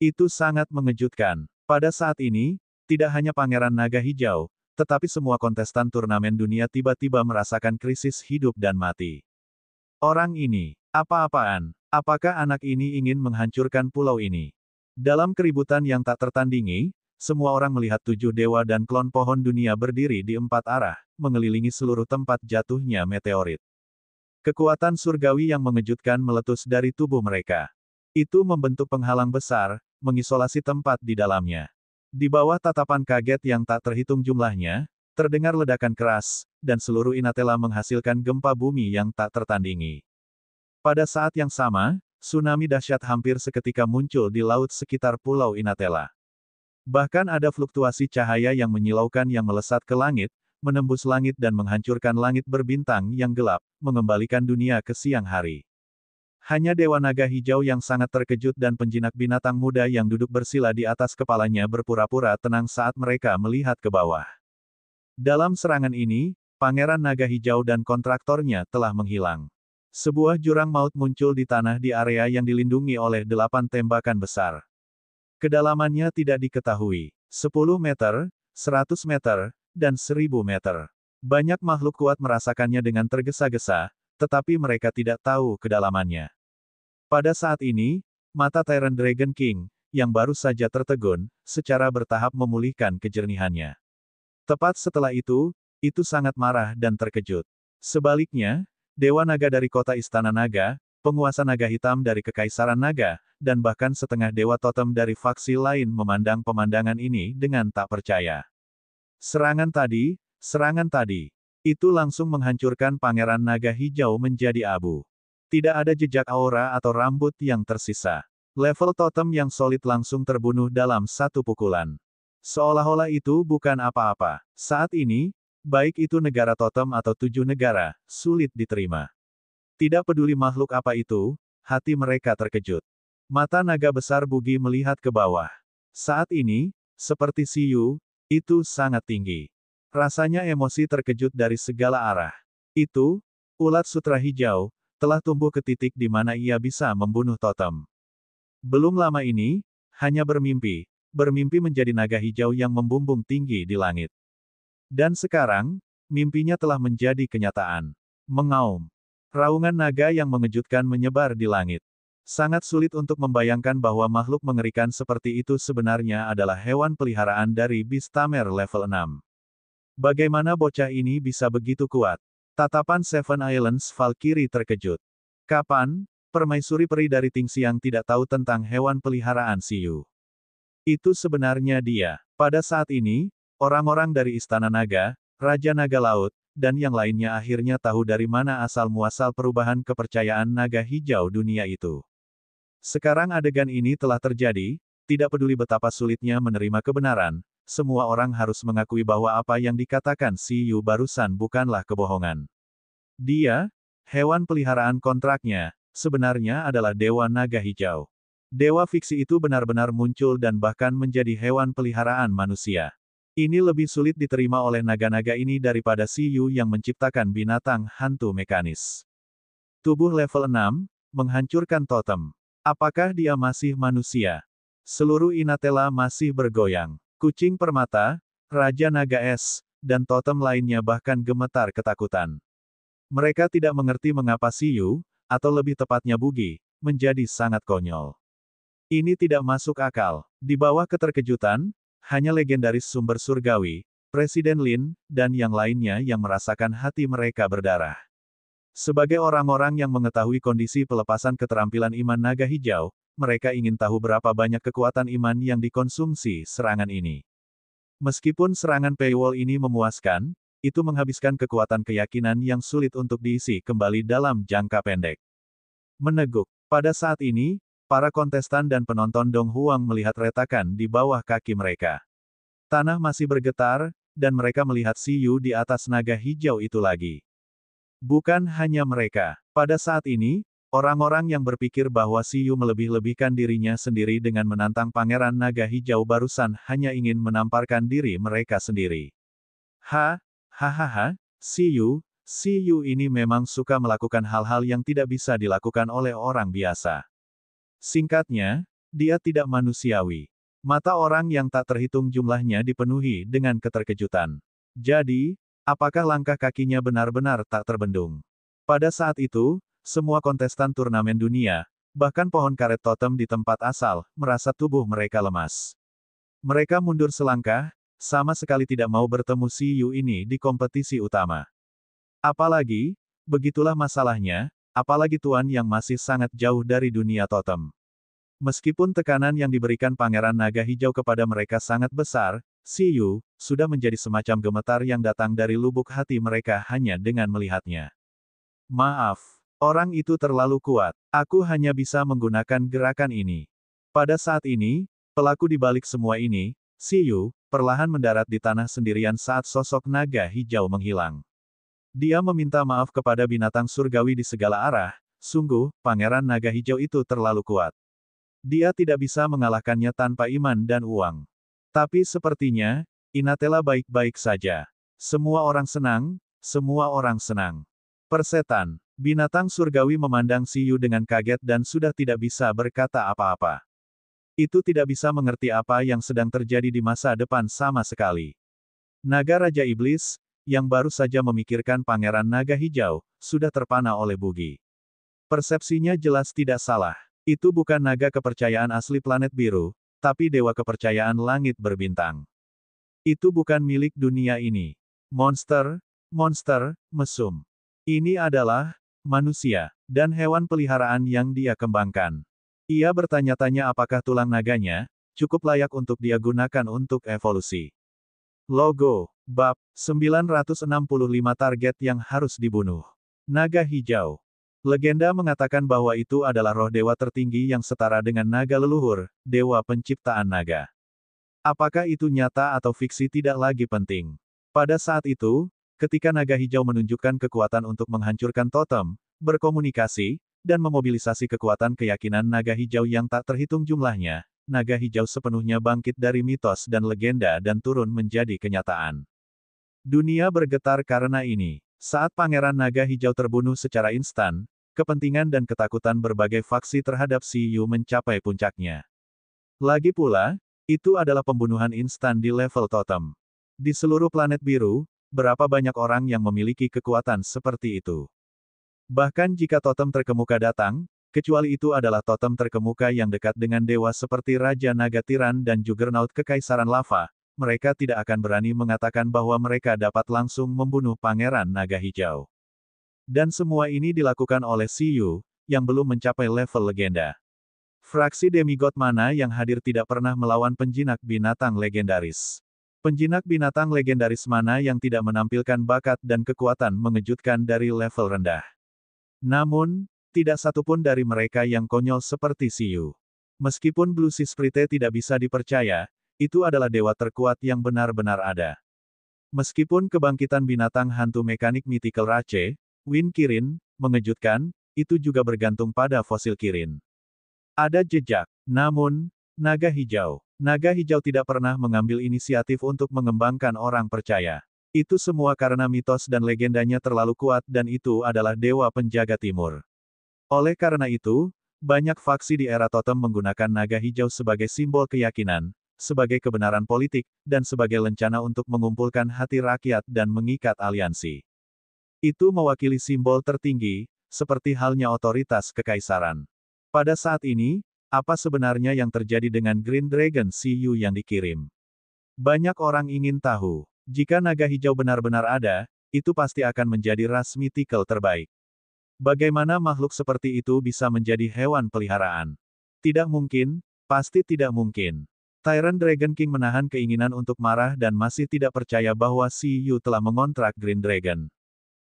Itu sangat mengejutkan. Pada saat ini, tidak hanya Pangeran Naga Hijau, tetapi semua kontestan turnamen dunia tiba-tiba merasakan krisis hidup dan mati. Orang ini, apa-apaan? Apakah anak ini ingin menghancurkan pulau ini? Dalam keributan yang tak tertandingi, semua orang melihat 7 dewa dan klon pohon dunia berdiri di 4 arah, mengelilingi seluruh tempat jatuhnya meteorit. Kekuatan surgawi yang mengejutkan meletus dari tubuh mereka. Itu membentuk penghalang besar, mengisolasi tempat di dalamnya. Di bawah tatapan kaget yang tak terhitung jumlahnya, terdengar ledakan keras, dan seluruh Inatella menghasilkan gempa bumi yang tak tertandingi. Pada saat yang sama, tsunami dahsyat hampir seketika muncul di laut sekitar pulau Inatella. Bahkan ada fluktuasi cahaya yang menyilaukan yang melesat ke langit, menembus langit dan menghancurkan langit berbintang yang gelap, mengembalikan dunia ke siang hari. Hanya Dewa Naga Hijau yang sangat terkejut dan penjinak binatang muda yang duduk bersila di atas kepalanya berpura-pura tenang saat mereka melihat ke bawah. Dalam serangan ini, Pangeran Naga Hijau dan kontraktornya telah menghilang. Sebuah jurang maut muncul di tanah di area yang dilindungi oleh 8 tembakan besar. Kedalamannya tidak diketahui. 10 meter, 100 meter, dan 1000 meter. Banyak makhluk kuat merasakannya dengan tergesa-gesa, tetapi mereka tidak tahu kedalamannya. Pada saat ini, mata Tyrant Dragon King, yang baru saja tertegun, secara bertahap memulihkan kejernihannya. Tepat setelah itu sangat marah dan terkejut. Sebaliknya, Dewa Naga dari kota Istana Naga, penguasa naga hitam dari Kekaisaran Naga, dan bahkan setengah dewa totem dari faksi lain memandang pemandangan ini dengan tak percaya. Serangan tadi, itu langsung menghancurkan Pangeran Naga Hijau menjadi abu. Tidak ada jejak aura atau rambut yang tersisa. Level totem yang solid langsung terbunuh dalam satu pukulan. Seolah-olah itu bukan apa-apa. Saat ini, baik itu negara totem atau 7 negara, sulit diterima. Tidak peduli makhluk apa itu, hati mereka terkejut. Mata naga besar Bugi melihat ke bawah. Saat ini, seperti Siyu, itu sangat tinggi. Rasanya emosi terkejut dari segala arah. Itu, ulat sutra hijau, telah tumbuh ke titik di mana ia bisa membunuh totem. Belum lama ini, hanya bermimpi menjadi naga hijau yang membumbung tinggi di langit. Dan sekarang, mimpinya telah menjadi kenyataan. Mengaum. Raungan naga yang mengejutkan menyebar di langit. Sangat sulit untuk membayangkan bahwa makhluk mengerikan seperti itu sebenarnya adalah hewan peliharaan dari Beastamer level 6. Bagaimana bocah ini bisa begitu kuat? Tatapan Seven Islands Valkyrie terkejut. Kapan? Permaisuri peri dari Tingxiang tidak tahu tentang hewan peliharaan Siyu. Itu sebenarnya dia. Pada saat ini, orang-orang dari Istana Naga, Raja Naga Laut, dan yang lainnya akhirnya tahu dari mana asal-muasal perubahan kepercayaan naga hijau dunia itu. Sekarang adegan ini telah terjadi, tidak peduli betapa sulitnya menerima kebenaran, semua orang harus mengakui bahwa apa yang dikatakan Siyu barusan bukanlah kebohongan. Dia, hewan peliharaan kontraknya, sebenarnya adalah Dewa Naga Hijau. Dewa fiksi itu benar-benar muncul dan bahkan menjadi hewan peliharaan manusia. Ini lebih sulit diterima oleh naga-naga ini daripada Siyu yang menciptakan binatang hantu mekanis. Tubuh level 6, menghancurkan totem. Apakah dia masih manusia? Seluruh Inatela masih bergoyang. Kucing permata, Raja Naga Es, dan totem lainnya bahkan gemetar ketakutan. Mereka tidak mengerti mengapa Siyu, atau lebih tepatnya Bugi, menjadi sangat konyol. Ini tidak masuk akal. Di bawah keterkejutan, hanya legendaris sumber surgawi, Presiden Lin, dan yang lainnya yang merasakan hati mereka berdarah. Sebagai orang-orang yang mengetahui kondisi pelepasan keterampilan iman naga hijau, mereka ingin tahu berapa banyak kekuatan iman yang dikonsumsi serangan ini. Meskipun serangan paywall ini memuaskan, itu menghabiskan kekuatan keyakinan yang sulit untuk diisi kembali dalam jangka pendek. Meneguk. Pada saat ini, para kontestan dan penonton Dong Huang melihat retakan di bawah kaki mereka. Tanah masih bergetar, dan mereka melihat Siyu di atas naga hijau itu lagi. Bukan hanya mereka. Pada saat ini, orang-orang yang berpikir bahwa Siyu melebih-lebihkan dirinya sendiri dengan menantang Pangeran Naga Hijau barusan hanya ingin menamparkan diri mereka sendiri. Hahaha, Siyu ini memang suka melakukan hal-hal yang tidak bisa dilakukan oleh orang biasa. Singkatnya, dia tidak manusiawi. Mata orang yang tak terhitung jumlahnya dipenuhi dengan keterkejutan. Jadi, apakah langkah kakinya benar-benar tak terbendung? Pada saat itu, semua kontestan turnamen dunia, bahkan pohon karet totem di tempat asal, merasa tubuh mereka lemas. Mereka mundur selangkah, sama sekali tidak mau bertemu Siyu ini di kompetisi utama. Apalagi, begitulah masalahnya, apalagi Tuan yang masih sangat jauh dari dunia totem. Meskipun tekanan yang diberikan Pangeran Naga Hijau kepada mereka sangat besar, Siyu sudah menjadi semacam gemetar yang datang dari lubuk hati mereka hanya dengan melihatnya. Maaf, orang itu terlalu kuat. Aku hanya bisa menggunakan gerakan ini. Pada saat ini, pelaku di balik semua ini, Siyu, perlahan mendarat di tanah sendirian saat sosok naga hijau menghilang. Dia meminta maaf kepada binatang surgawi di segala arah, sungguh, Pangeran Naga Hijau itu terlalu kuat. Dia tidak bisa mengalahkannya tanpa iman dan uang. Tapi sepertinya, Inatela baik-baik saja. Semua orang senang, semua orang senang. Persetan, binatang surgawi memandang Siyu dengan kaget dan sudah tidak bisa berkata apa-apa. Itu tidak bisa mengerti apa yang sedang terjadi di masa depan sama sekali. Naga Raja Iblis, yang baru saja memikirkan Pangeran Naga Hijau, sudah terpana oleh Bugi. Persepsinya jelas tidak salah. Itu bukan naga kepercayaan asli planet biru, tapi dewa kepercayaan langit berbintang. Itu bukan milik dunia ini. Monster, mesum. Ini adalah manusia, dan hewan peliharaan yang dia kembangkan. Ia bertanya-tanya apakah tulang naganya cukup layak untuk dia gunakan untuk evolusi. Logo, bab 965 target yang harus dibunuh. Naga hijau. Legenda mengatakan bahwa itu adalah roh dewa tertinggi yang setara dengan naga leluhur, dewa penciptaan naga. Apakah itu nyata atau fiksi tidak lagi penting. Pada saat itu, ketika naga hijau menunjukkan kekuatan untuk menghancurkan totem, berkomunikasi, dan memobilisasi kekuatan keyakinan naga hijau yang tak terhitung jumlahnya, naga hijau sepenuhnya bangkit dari mitos dan legenda dan turun menjadi kenyataan. Dunia bergetar karena ini. Saat Pangeran Naga Hijau terbunuh secara instan, kepentingan dan ketakutan berbagai faksi terhadap Siyu mencapai puncaknya. Lagi pula, itu adalah pembunuhan instan di level totem. Di seluruh planet biru, berapa banyak orang yang memiliki kekuatan seperti itu? Bahkan jika totem terkemuka datang, kecuali itu adalah totem terkemuka yang dekat dengan dewa seperti Raja Naga Tiran dan Juggernaut Kekaisaran Lava, mereka tidak akan berani mengatakan bahwa mereka dapat langsung membunuh Pangeran Naga Hijau. Dan semua ini dilakukan oleh Siyu, yang belum mencapai level legenda. Fraksi demigod mana yang hadir tidak pernah melawan penjinak binatang legendaris. Penjinak binatang legendaris mana yang tidak menampilkan bakat dan kekuatan mengejutkan dari level rendah. Namun, tidak satupun dari mereka yang konyol seperti Siyu. Meskipun Blue Sea Sprite tidak bisa dipercaya, itu adalah dewa terkuat yang benar-benar ada. Meskipun kebangkitan binatang hantu mekanik mythical Rache, Wind Kirin, mengejutkan, itu juga bergantung pada fosil Kirin. Ada jejak. Namun, naga hijau. Naga hijau tidak pernah mengambil inisiatif untuk mengembangkan orang percaya. Itu semua karena mitos dan legendanya terlalu kuat dan itu adalah dewa penjaga timur. Oleh karena itu, banyak faksi di era totem menggunakan naga hijau sebagai simbol keyakinan, sebagai kebenaran politik, dan sebagai lencana untuk mengumpulkan hati rakyat dan mengikat aliansi. Itu mewakili simbol tertinggi, seperti halnya otoritas kekaisaran. Pada saat ini, apa sebenarnya yang terjadi dengan Green Dragon CU yang dikirim? Banyak orang ingin tahu. Jika naga hijau benar-benar ada, itu pasti akan menjadi ras mythical terbaik. Bagaimana makhluk seperti itu bisa menjadi hewan peliharaan? Tidak mungkin, pasti tidak mungkin. Tyrant Dragon King menahan keinginan untuk marah dan masih tidak percaya bahwa CU telah mengontrak Green Dragon.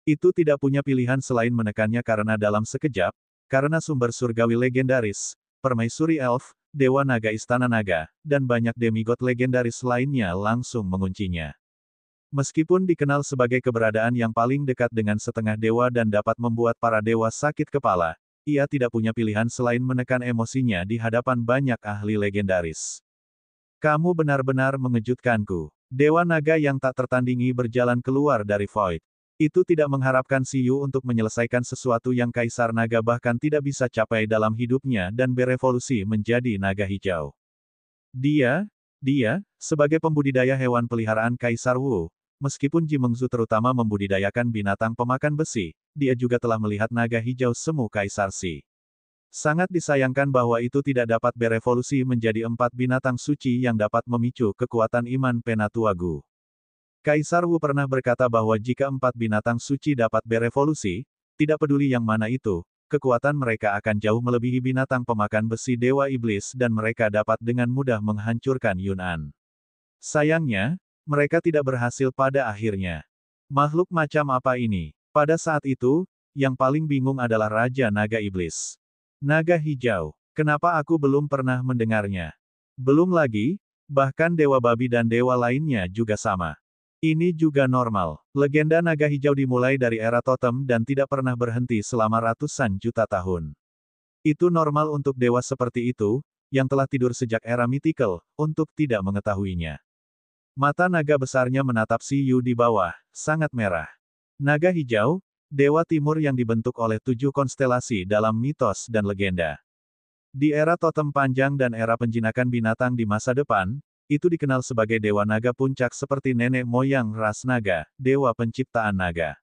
Itu tidak punya pilihan selain menekannya karena dalam sekejap, karena sumber surgawi legendaris, permaisuri elf, dewa naga istana naga, dan banyak demigod legendaris lainnya langsung menguncinya. Meskipun dikenal sebagai keberadaan yang paling dekat dengan setengah dewa dan dapat membuat para dewa sakit kepala, ia tidak punya pilihan selain menekan emosinya di hadapan banyak ahli legendaris. Kamu benar-benar mengejutkanku. Dewa naga yang tak tertandingi berjalan keluar dari Void. Itu tidak mengharapkan Siyu untuk menyelesaikan sesuatu yang Kaisar Naga bahkan tidak bisa capai dalam hidupnya dan berevolusi menjadi naga hijau. Dia, sebagai pembudidaya hewan peliharaan Kaisar Wu, meskipun Ji Mengzu terutama membudidayakan binatang pemakan besi, dia juga telah melihat naga hijau semu Kaisar Si. Sangat disayangkan bahwa itu tidak dapat berevolusi menjadi 4 binatang suci yang dapat memicu kekuatan iman Penatua Gu. Kaisar Wu pernah berkata bahwa jika 4 binatang suci dapat berevolusi, tidak peduli yang mana itu, kekuatan mereka akan jauh melebihi binatang pemakan besi Dewa Iblis dan mereka dapat dengan mudah menghancurkan Yun'an. Sayangnya, mereka tidak berhasil pada akhirnya. Makhluk macam apa ini? Pada saat itu, yang paling bingung adalah Raja Naga Iblis. Naga hijau. Kenapa aku belum pernah mendengarnya? Belum lagi, bahkan Dewa Babi dan dewa lainnya juga sama. Ini juga normal. Legenda naga hijau dimulai dari era totem dan tidak pernah berhenti selama ratusan juta tahun. Itu normal untuk dewa seperti itu, yang telah tidur sejak era mythical, untuk tidak mengetahuinya. Mata naga besarnya menatap Siyu di bawah, sangat merah. Naga hijau, dewa timur yang dibentuk oleh 7 konstelasi dalam mitos dan legenda. Di era totem panjang dan era penjinakan binatang di masa depan, itu dikenal sebagai dewa naga puncak seperti nenek moyang ras naga, dewa penciptaan naga.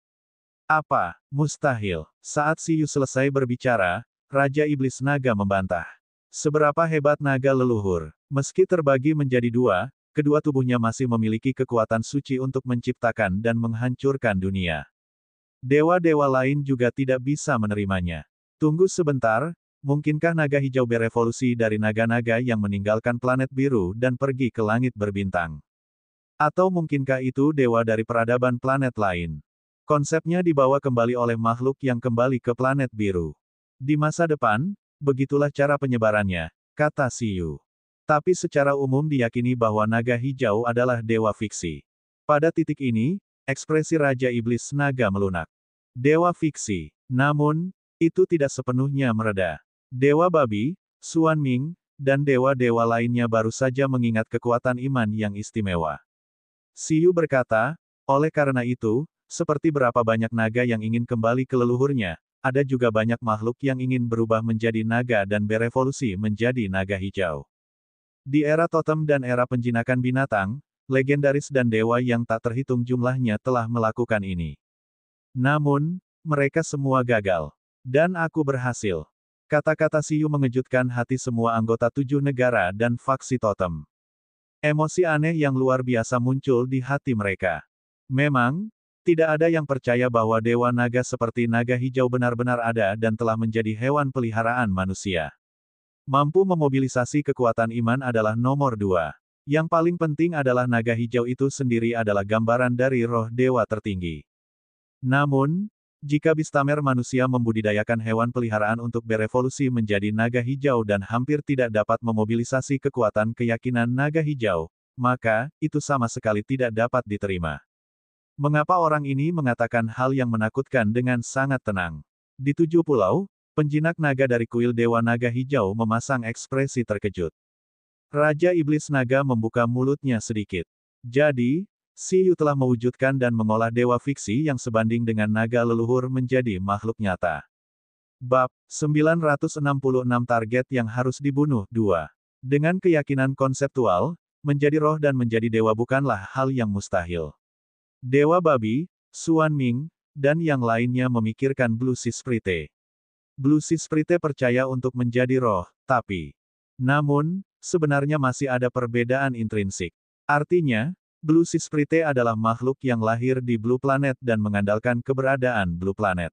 Apa? Mustahil. Saat Siyu selesai berbicara, Raja Iblis Naga membantah. Seberapa hebat naga leluhur? Meski terbagi menjadi 2, kedua tubuhnya masih memiliki kekuatan suci untuk menciptakan dan menghancurkan dunia. Dewa-dewa lain juga tidak bisa menerimanya. Tunggu sebentar, mungkinkah naga hijau berevolusi dari naga-naga yang meninggalkan planet biru dan pergi ke langit berbintang? Atau mungkinkah itu dewa dari peradaban planet lain? Konsepnya dibawa kembali oleh makhluk yang kembali ke planet biru. Di masa depan, begitulah cara penyebarannya, kata Siyu. Tapi secara umum diyakini bahwa naga hijau adalah dewa fiksi. Pada titik ini, ekspresi Raja Iblis Naga melunak. Dewa fiksi. Namun, itu tidak sepenuhnya mereda. Dewa Babi, Xuan Ming, dan dewa-dewa lainnya baru saja mengingat kekuatan iman yang istimewa. Siyu berkata, oleh karena itu, seperti berapa banyak naga yang ingin kembali ke leluhurnya, ada juga banyak makhluk yang ingin berubah menjadi naga dan berevolusi menjadi naga hijau. Di era totem dan era penjinakan binatang, legendaris dan dewa yang tak terhitung jumlahnya telah melakukan ini. Namun, mereka semua gagal. Dan aku berhasil. Kata-kata Siyu mengejutkan hati semua anggota 7 negara dan faksi totem. Emosi aneh yang luar biasa muncul di hati mereka. Memang, tidak ada yang percaya bahwa dewa naga seperti naga hijau benar-benar ada dan telah menjadi hewan peliharaan manusia. Mampu memobilisasi kekuatan iman adalah nomor 2. Yang paling penting adalah naga hijau itu sendiri adalah gambaran dari roh dewa tertinggi. Namun, jika Bistamer manusia membudidayakan hewan peliharaan untuk berevolusi menjadi naga hijau dan hampir tidak dapat memobilisasi kekuatan keyakinan naga hijau, maka, itu sama sekali tidak dapat diterima. Mengapa orang ini mengatakan hal yang menakutkan dengan sangat tenang? Di 7 pulau, penjinak naga dari kuil Dewa Naga Hijau memasang ekspresi terkejut. Raja Iblis Naga membuka mulutnya sedikit. Jadi, Siyu telah mewujudkan dan mengolah dewa fiksi yang sebanding dengan naga leluhur menjadi makhluk nyata. Bab 966 target yang harus dibunuh 2. Dengan keyakinan konseptual, menjadi roh dan menjadi dewa bukanlah hal yang mustahil. Dewa Babi, Xuan Ming, dan yang lainnya memikirkan Blue Sea Sprite. Blue Sea Sprite percaya untuk menjadi roh, tapi... Namun, sebenarnya masih ada perbedaan intrinsik. Artinya, Blue Sea Sprite adalah makhluk yang lahir di Blue Planet dan mengandalkan keberadaan Blue Planet.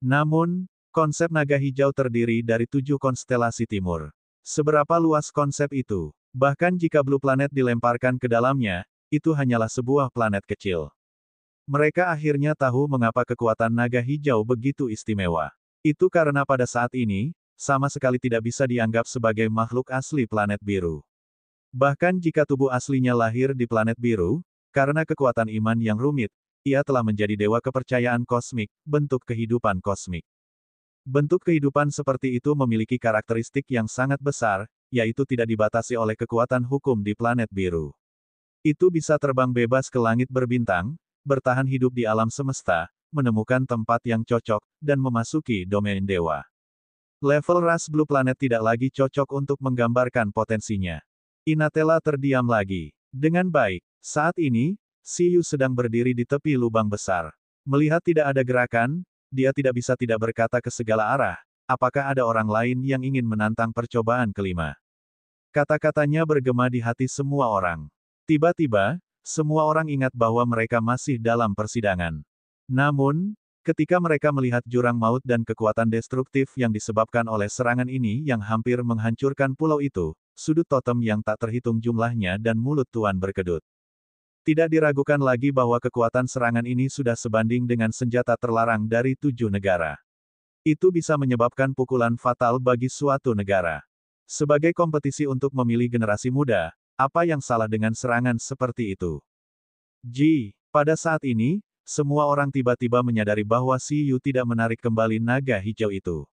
Namun, konsep naga hijau terdiri dari 7 konstelasi timur. Seberapa luas konsep itu? Bahkan jika Blue Planet dilemparkan ke dalamnya, itu hanyalah sebuah planet kecil. Mereka akhirnya tahu mengapa kekuatan naga hijau begitu istimewa. Itu karena pada saat ini, sama sekali tidak bisa dianggap sebagai makhluk asli planet biru. Bahkan jika tubuh aslinya lahir di planet biru, karena kekuatan iman yang rumit, ia telah menjadi dewa kepercayaan kosmik, bentuk kehidupan kosmik. Bentuk kehidupan seperti itu memiliki karakteristik yang sangat besar, yaitu tidak dibatasi oleh kekuatan hukum di planet biru. Itu bisa terbang bebas ke langit berbintang, bertahan hidup di alam semesta, menemukan tempat yang cocok, dan memasuki domain dewa. Level ras Blue Planet tidak lagi cocok untuk menggambarkan potensinya. Inatela terdiam lagi. Dengan baik, saat ini, Siyu sedang berdiri di tepi lubang besar. Melihat tidak ada gerakan, dia tidak bisa tidak berkata ke segala arah, apakah ada orang lain yang ingin menantang percobaan kelima. Kata-katanya bergema di hati semua orang. Tiba-tiba, semua orang ingat bahwa mereka masih dalam persidangan. Namun, ketika mereka melihat jurang maut dan kekuatan destruktif yang disebabkan oleh serangan ini yang hampir menghancurkan pulau itu, sudut totem yang tak terhitung jumlahnya dan mulut Tuan berkedut. Tidak diragukan lagi bahwa kekuatan serangan ini sudah sebanding dengan senjata terlarang dari 7 negara. Itu bisa menyebabkan pukulan fatal bagi suatu negara. Sebagai kompetisi untuk memilih generasi muda, apa yang salah dengan serangan seperti itu? Pada saat ini, semua orang tiba-tiba menyadari bahwa Siyu tidak menarik kembali naga hijau itu.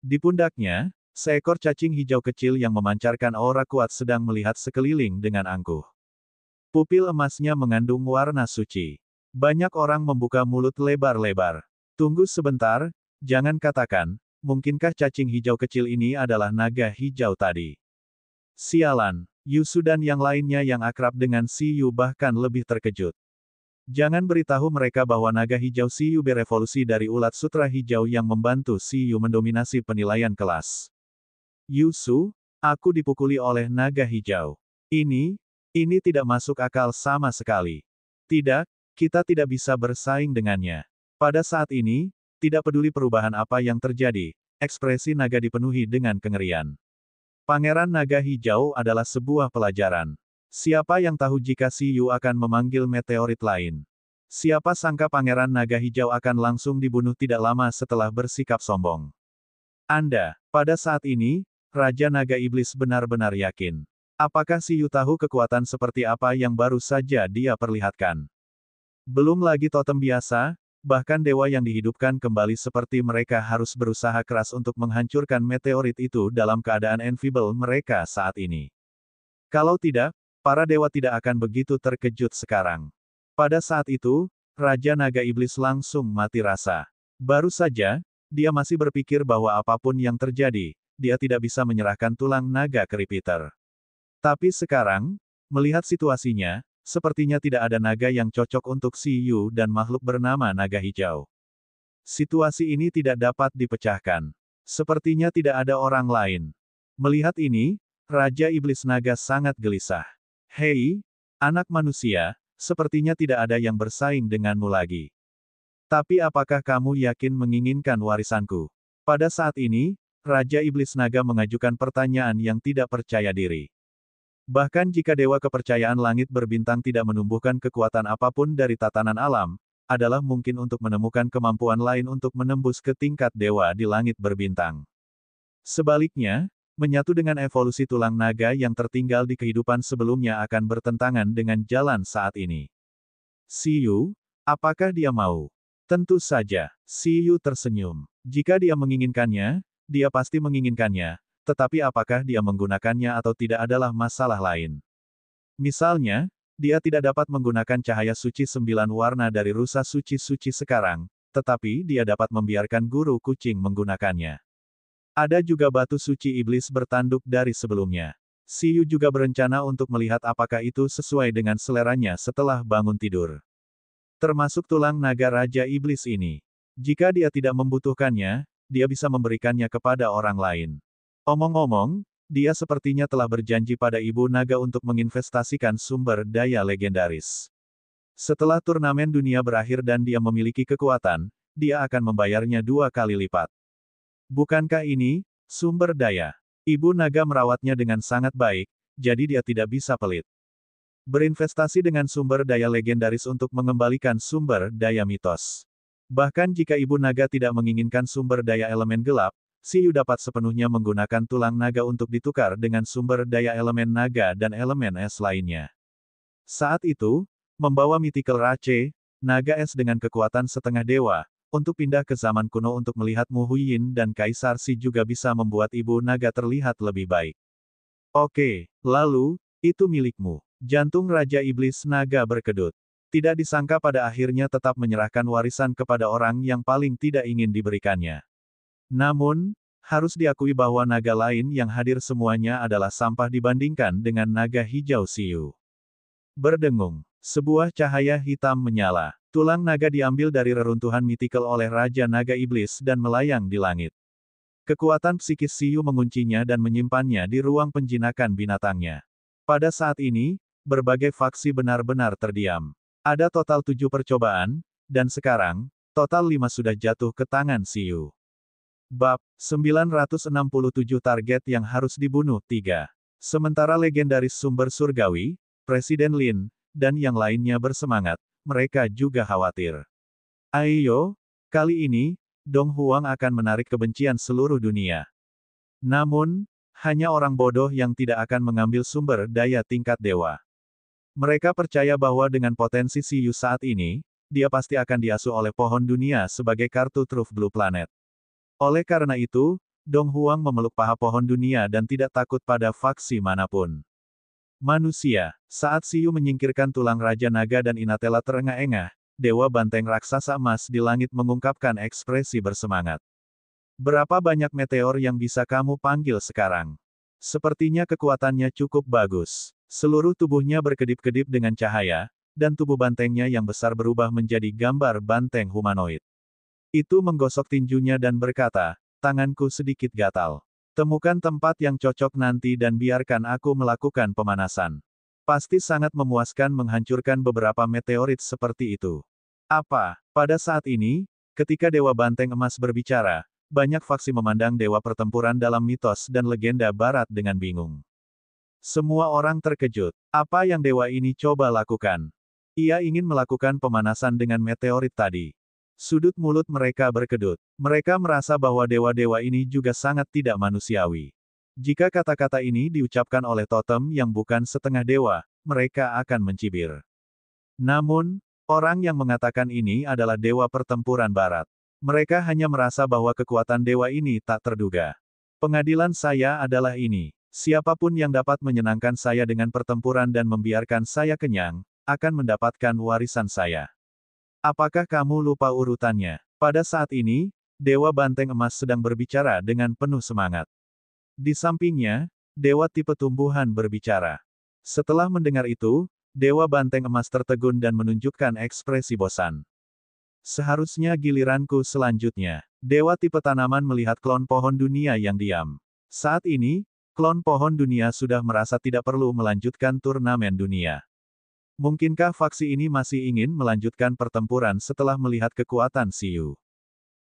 Di pundaknya, seekor cacing hijau kecil yang memancarkan aura kuat sedang melihat sekeliling dengan angkuh. Pupil emasnya mengandung warna suci. Banyak orang membuka mulut lebar-lebar. Tunggu sebentar, jangan katakan, mungkinkah cacing hijau kecil ini adalah naga hijau tadi? Sialan, Yusu dan yang lainnya yang akrab dengan Siyu bahkan lebih terkejut. Jangan beritahu mereka bahwa naga hijau Siyu berevolusi dari ulat sutra hijau yang membantu Siyu mendominasi penilaian kelas. Yusu, aku dipukuli oleh naga hijau. Ini tidak masuk akal sama sekali. Tidak, kita tidak bisa bersaing dengannya. Pada saat ini, tidak peduli perubahan apa yang terjadi, ekspresi naga dipenuhi dengan kengerian. Pangeran Naga Hijau adalah sebuah pelajaran. Siapa yang tahu jika Siyu akan memanggil meteorit lain? Siapa sangka Pangeran Naga Hijau akan langsung dibunuh tidak lama setelah bersikap sombong. Pada saat ini, Raja Naga Iblis benar-benar yakin. Apakah Siyu tahu kekuatan seperti apa yang baru saja dia perlihatkan? Belum lagi totem biasa, bahkan dewa yang dihidupkan kembali seperti mereka harus berusaha keras untuk menghancurkan meteorit itu dalam keadaan enfeeble mereka saat ini. Kalau tidak, para dewa tidak akan begitu terkejut sekarang. Pada saat itu, Raja Naga Iblis langsung mati rasa. Baru saja, dia masih berpikir bahwa apapun yang terjadi, dia tidak bisa menyerahkan tulang naga ke repeater. Tapi sekarang, melihat situasinya, sepertinya tidak ada naga yang cocok untuk Siyu dan makhluk bernama naga hijau. Situasi ini tidak dapat dipecahkan. Sepertinya tidak ada orang lain. Melihat ini, Raja Iblis Naga sangat gelisah. Hei, anak manusia, sepertinya tidak ada yang bersaing denganmu lagi. Tapi apakah kamu yakin menginginkan warisanku? Pada saat ini, Raja Iblis Naga mengajukan pertanyaan yang tidak percaya diri. Bahkan jika dewa kepercayaan langit berbintang tidak menumbuhkan kekuatan apapun dari tatanan alam, adalah mungkin untuk menemukan kemampuan lain untuk menembus ke tingkat dewa di langit berbintang. Sebaliknya, menyatu dengan evolusi tulang naga yang tertinggal di kehidupan sebelumnya akan bertentangan dengan jalan saat ini. Siyu, apakah dia mau? Tentu saja, Siyu tersenyum. Jika dia menginginkannya, dia pasti menginginkannya, tetapi apakah dia menggunakannya atau tidak adalah masalah lain. Misalnya, dia tidak dapat menggunakan cahaya suci 9 warna dari rusa suci-suci sekarang, tetapi dia dapat membiarkan guru kucing menggunakannya. Ada juga batu suci iblis bertanduk dari sebelumnya. Siyu juga berencana untuk melihat apakah itu sesuai dengan seleranya setelah bangun tidur. Termasuk tulang naga Raja Iblis ini. Jika dia tidak membutuhkannya, dia bisa memberikannya kepada orang lain. Omong-omong, dia sepertinya telah berjanji pada Ibu Naga untuk menginvestasikan sumber daya legendaris. Setelah turnamen dunia berakhir dan dia memiliki kekuatan, dia akan membayarnya 2 kali lipat. Bukankah ini sumber daya? Ibu Naga merawatnya dengan sangat baik, jadi dia tidak bisa pelit. Berinvestasi dengan sumber daya legendaris untuk mengembalikan sumber daya mitos. Bahkan jika Ibu Naga tidak menginginkan sumber daya elemen gelap, Siyu dapat sepenuhnya menggunakan tulang naga untuk ditukar dengan sumber daya elemen naga dan elemen es lainnya. Saat itu, membawa Mythical Rache, naga es dengan kekuatan setengah dewa, untuk pindah ke zaman kuno untuk melihat Mu Huiyin dan Kaisar Si juga bisa membuat Ibu Naga terlihat lebih baik. Oke, lalu, itu milikmu. Jantung Raja Iblis Naga berkedut. Tidak disangka pada akhirnya tetap menyerahkan warisan kepada orang yang paling tidak ingin diberikannya. Namun, harus diakui bahwa naga lain yang hadir semuanya adalah sampah dibandingkan dengan naga hijau Siyu. Berdengung, sebuah cahaya hitam menyala. Tulang naga diambil dari reruntuhan mythical oleh Raja Naga Iblis dan melayang di langit. Kekuatan psikis Siyu menguncinya dan menyimpannya di ruang penjinakan binatangnya. Pada saat ini, berbagai faksi benar-benar terdiam. Ada total 7 percobaan, dan sekarang, total 5 sudah jatuh ke tangan Siyu. Bab 967 target yang harus dibunuh 3. Sementara legendaris sumber surgawi, Presiden Lin, dan yang lainnya bersemangat, mereka juga khawatir. Ayo, kali ini, Dong Huang akan menarik kebencian seluruh dunia. Namun, hanya orang bodoh yang tidak akan mengambil sumber daya tingkat dewa. Mereka percaya bahwa dengan potensi Siyu saat ini, dia pasti akan diasuh oleh pohon dunia sebagai kartu truf Blue Planet. Oleh karena itu, Dong Huang memeluk paha pohon dunia dan tidak takut pada faksi manapun. Manusia, saat Siyu menyingkirkan tulang Raja Naga dan Inatela terengah-engah, Dewa Banteng Raksasa Emas di langit mengungkapkan ekspresi bersemangat. Berapa banyak meteor yang bisa kamu panggil sekarang? Sepertinya kekuatannya cukup bagus. Seluruh tubuhnya berkedip-kedip dengan cahaya, dan tubuh bantengnya yang besar berubah menjadi gambar banteng humanoid. Itu menggosok tinjunya dan berkata, tanganku sedikit gatal. Temukan tempat yang cocok nanti dan biarkan aku melakukan pemanasan. Pasti sangat memuaskan menghancurkan beberapa meteorit seperti itu. Apa? Pada saat ini, ketika Dewa Banteng Emas berbicara, banyak faksi memandang Dewa Pertempuran dalam mitos dan legenda barat dengan bingung. Semua orang terkejut. Apa yang dewa ini coba lakukan? Ia ingin melakukan pemanasan dengan meteorit tadi. Sudut mulut mereka berkedut. Mereka merasa bahwa dewa-dewa ini juga sangat tidak manusiawi. Jika kata-kata ini diucapkan oleh totem yang bukan setengah dewa, mereka akan mencibir. Namun, orang yang mengatakan ini adalah Dewa Pertempuran Barat. Mereka hanya merasa bahwa kekuatan dewa ini tak terduga. Pengadilan saya adalah ini. Siapapun yang dapat menyenangkan saya dengan pertempuran dan membiarkan saya kenyang, akan mendapatkan warisan saya. Apakah kamu lupa urutannya? Pada saat ini, Dewa Banteng Emas sedang berbicara dengan penuh semangat. Di sampingnya, Dewa Tipe Tumbuhan berbicara. Setelah mendengar itu, Dewa Banteng Emas tertegun dan menunjukkan ekspresi bosan. Seharusnya giliranku selanjutnya. Dewa Tipe Tanaman melihat klon pohon dunia yang diam. Saat ini, klon pohon dunia sudah merasa tidak perlu melanjutkan turnamen dunia. Mungkinkah faksi ini masih ingin melanjutkan pertempuran setelah melihat kekuatan Siyu?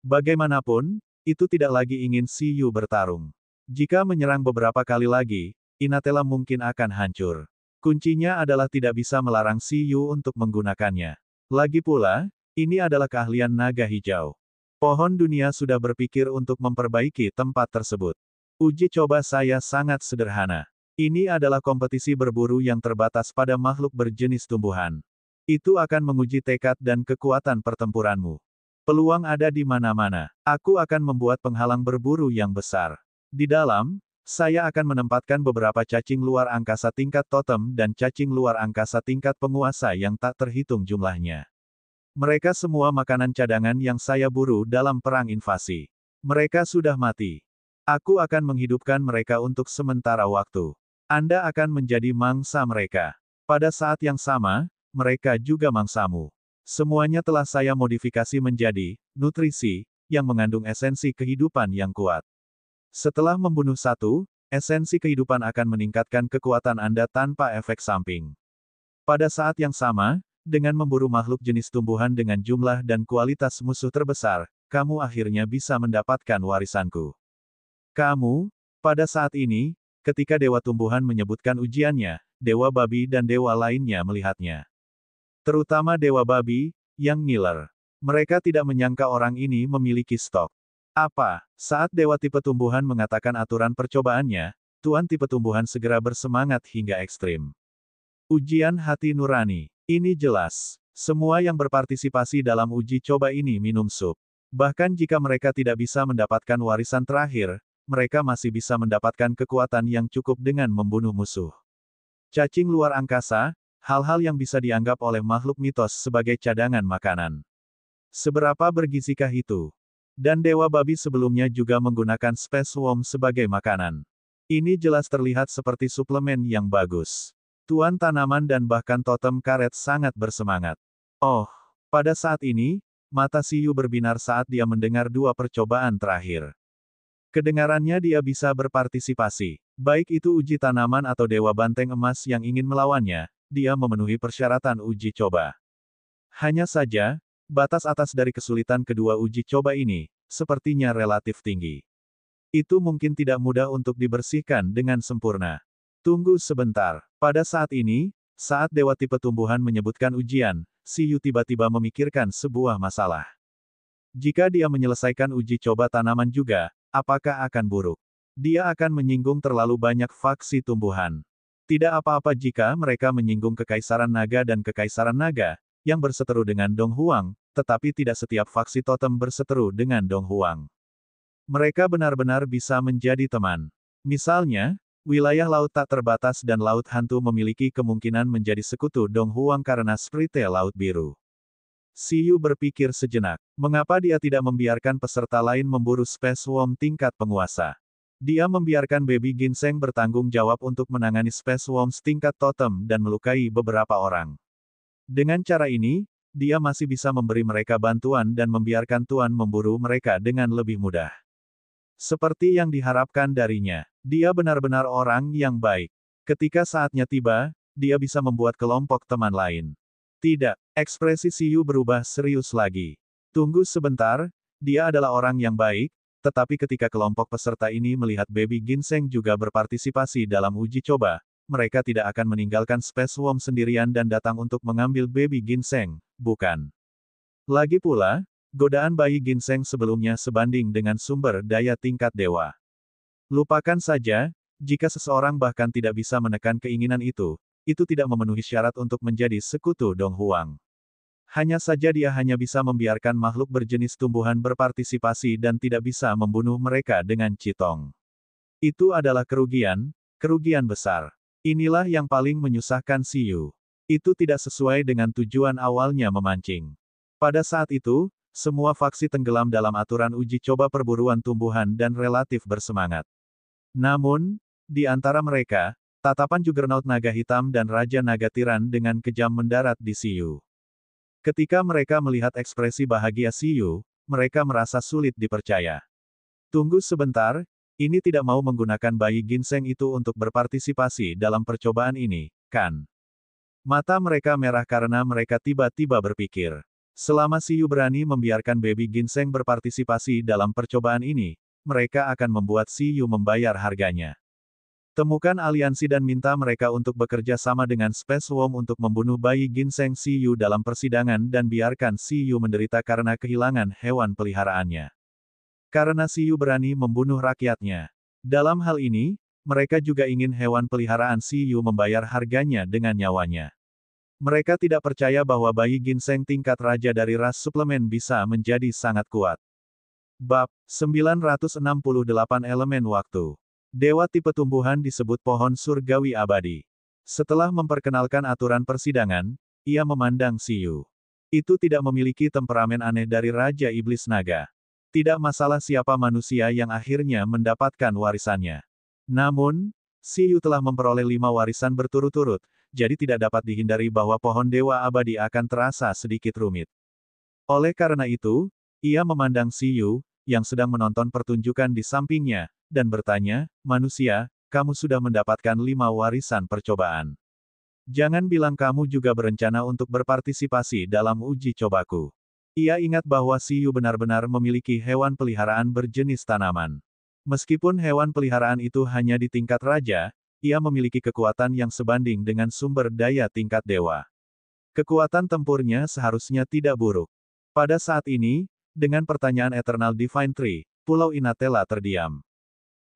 Bagaimanapun, itu tidak lagi ingin Siyu bertarung. Jika menyerang beberapa kali lagi, Inatela mungkin akan hancur. Kuncinya adalah tidak bisa melarang Siyu untuk menggunakannya. Lagi pula, ini adalah keahlian naga hijau. Pohon dunia sudah berpikir untuk memperbaiki tempat tersebut. Uji coba saya sangat sederhana. Ini adalah kompetisi berburu yang terbatas pada makhluk berjenis tumbuhan. Itu akan menguji tekad dan kekuatan pertempuranmu. Peluang ada di mana-mana. Aku akan membuat penghalang berburu yang besar. Di dalam, Saya akan menempatkan beberapa cacing luar angkasa tingkat totem dan cacing luar angkasa tingkat penguasa yang tak terhitung jumlahnya. Mereka semua makanan cadangan yang saya buru dalam perang invasi. Mereka sudah mati. Aku akan menghidupkan mereka untuk sementara waktu. Anda akan menjadi mangsa mereka. Pada saat yang sama, mereka juga mangsamu. Semuanya telah saya modifikasi menjadi nutrisi yang mengandung esensi kehidupan yang kuat. Setelah membunuh satu, esensi kehidupan akan meningkatkan kekuatan Anda tanpa efek samping. Pada saat yang sama, dengan memburu makhluk jenis tumbuhan dengan jumlah dan kualitas musuh terbesar, kamu akhirnya bisa mendapatkan warisanku. Kamu, pada saat ini, ketika Dewa Tumbuhan menyebutkan ujiannya, Dewa Babi dan Dewa lainnya melihatnya. Terutama Dewa Babi, yang ngiler. Mereka tidak menyangka orang ini memiliki stok. Apa? Saat Dewa Tipe Tumbuhan mengatakan aturan percobaannya, Tuan Tipe Tumbuhan segera bersemangat hingga ekstrim. Ujian hati nurani. Ini jelas. Semua yang berpartisipasi dalam uji coba ini minum sup. Bahkan jika mereka tidak bisa mendapatkan warisan terakhir, mereka masih bisa mendapatkan kekuatan yang cukup dengan membunuh musuh. Cacing luar angkasa, hal-hal yang bisa dianggap oleh makhluk mitos sebagai cadangan makanan. Seberapa bergizikah itu? Dan Dewa Babi sebelumnya juga menggunakan Space Worm sebagai makanan. Ini jelas terlihat seperti suplemen yang bagus. Tuan tanaman dan bahkan totem karet sangat bersemangat. Oh, pada saat ini, mata Siyu berbinar saat dia mendengar dua percobaan terakhir. Kedengarannya dia bisa berpartisipasi. Baik itu uji tanaman atau Dewa Banteng Emas yang ingin melawannya, dia memenuhi persyaratan uji coba. Hanya saja, batas atas dari kesulitan kedua uji coba ini, sepertinya relatif tinggi. Itu mungkin tidak mudah untuk dibersihkan dengan sempurna. Tunggu sebentar. Pada saat ini, saat Dewa Tipe Tumbuhan menyebutkan ujian, Siyu tiba-tiba memikirkan sebuah masalah. Jika dia menyelesaikan uji coba tanaman juga, apakah akan buruk? Dia akan menyinggung terlalu banyak faksi tumbuhan. Tidak apa-apa jika mereka menyinggung Kekaisaran Naga dan Kekaisaran Naga, yang berseteru dengan Dong Huang, tetapi tidak setiap faksi totem berseteru dengan Dong Huang. Mereka benar-benar bisa menjadi teman. Misalnya, wilayah laut tak terbatas dan laut hantu memiliki kemungkinan menjadi sekutu Dong Huang karena Sprite Laut Biru. Siyu berpikir sejenak, mengapa dia tidak membiarkan peserta lain memburu Space Worm tingkat penguasa. Dia membiarkan Baby Ginseng bertanggung jawab untuk menangani Space Worms tingkat totem dan melukai beberapa orang. Dengan cara ini, dia masih bisa memberi mereka bantuan dan membiarkan Tuan memburu mereka dengan lebih mudah. Seperti yang diharapkan darinya, dia benar-benar orang yang baik. Ketika saatnya tiba, dia bisa membuat kelompok teman lain. Tidak, ekspresi Siyu berubah serius lagi. Tunggu sebentar, dia adalah orang yang baik, tetapi ketika kelompok peserta ini melihat Baby Ginseng juga berpartisipasi dalam uji coba, mereka tidak akan meninggalkan Space Worm sendirian dan datang untuk mengambil Baby Ginseng, bukan? Lagi pula, godaan bayi ginseng sebelumnya sebanding dengan sumber daya tingkat dewa. Lupakan saja, jika seseorang bahkan tidak bisa menekan keinginan itu tidak memenuhi syarat untuk menjadi sekutu Dong Huang. Hanya saja dia hanya bisa membiarkan makhluk berjenis tumbuhan berpartisipasi dan tidak bisa membunuh mereka dengan citong. Itu adalah kerugian besar. Inilah yang paling menyusahkan Siyu. Itu tidak sesuai dengan tujuan awalnya memancing. Pada saat itu, semua faksi tenggelam dalam aturan uji coba perburuan tumbuhan dan relatif bersemangat. Namun, di antara mereka, tatapan Juggernaut Naga Hitam dan Raja Naga Tiran dengan kejam mendarat di Siyu. Ketika mereka melihat ekspresi bahagia Siyu, mereka merasa sulit dipercaya. Tunggu sebentar, ini tidak mau menggunakan bayi ginseng itu untuk berpartisipasi dalam percobaan ini, kan? Mata mereka merah karena mereka tiba-tiba berpikir. Selama Siyu berani membiarkan Baby Ginseng berpartisipasi dalam percobaan ini, mereka akan membuat Siyu membayar harganya. Temukan aliansi dan minta mereka untuk bekerja sama dengan Space Worm untuk membunuh bayi ginseng Siyu dalam persidangan dan biarkan Siyu menderita karena kehilangan hewan peliharaannya. Karena Siyu berani membunuh rakyatnya. Dalam hal ini, mereka juga ingin hewan peliharaan Siyu membayar harganya dengan nyawanya. Mereka tidak percaya bahwa bayi ginseng tingkat raja dari ras suplemen bisa menjadi sangat kuat. Bab 968 Elemen Waktu. Dewa tipe tumbuhan disebut pohon surgawi abadi. Setelah memperkenalkan aturan persidangan, ia memandang Siyu. Itu tidak memiliki temperamen aneh dari Raja Iblis Naga. Tidak masalah siapa manusia yang akhirnya mendapatkan warisannya. Namun, Siyu telah memperoleh 5 warisan berturut-turut, jadi tidak dapat dihindari bahwa pohon dewa abadi akan terasa sedikit rumit. Oleh karena itu, ia memandang Siyu, yang sedang menonton pertunjukan di sampingnya, dan bertanya, manusia, kamu sudah mendapatkan 5 warisan percobaan. Jangan bilang kamu juga berencana untuk berpartisipasi dalam uji cobaku. Ia ingat bahwa Siyu benar-benar memiliki hewan peliharaan berjenis tanaman. Meskipun hewan peliharaan itu hanya di tingkat raja, ia memiliki kekuatan yang sebanding dengan sumber daya tingkat dewa. Kekuatan tempurnya seharusnya tidak buruk. Pada saat ini, dengan pertanyaan Eternal Divine Tree, Pulau Inatella terdiam.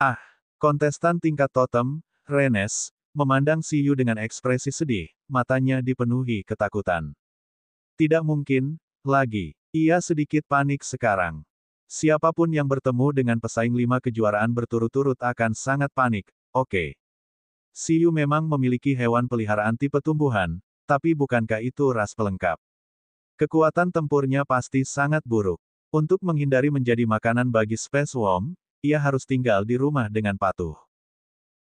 Ah, kontestan tingkat totem, Renes, memandang Siyu dengan ekspresi sedih, matanya dipenuhi ketakutan. Tidak mungkin, lagi. Ia sedikit panik sekarang. Siapapun yang bertemu dengan pesaing 5 kejuaraan berturut-turut akan sangat panik, oke. Siyu memang memiliki hewan peliharaan tipe tumbuhan, tapi bukankah itu ras pelengkap? Kekuatan tempurnya pasti sangat buruk. Untuk menghindari menjadi makanan bagi Space Worm, ia harus tinggal di rumah dengan patuh.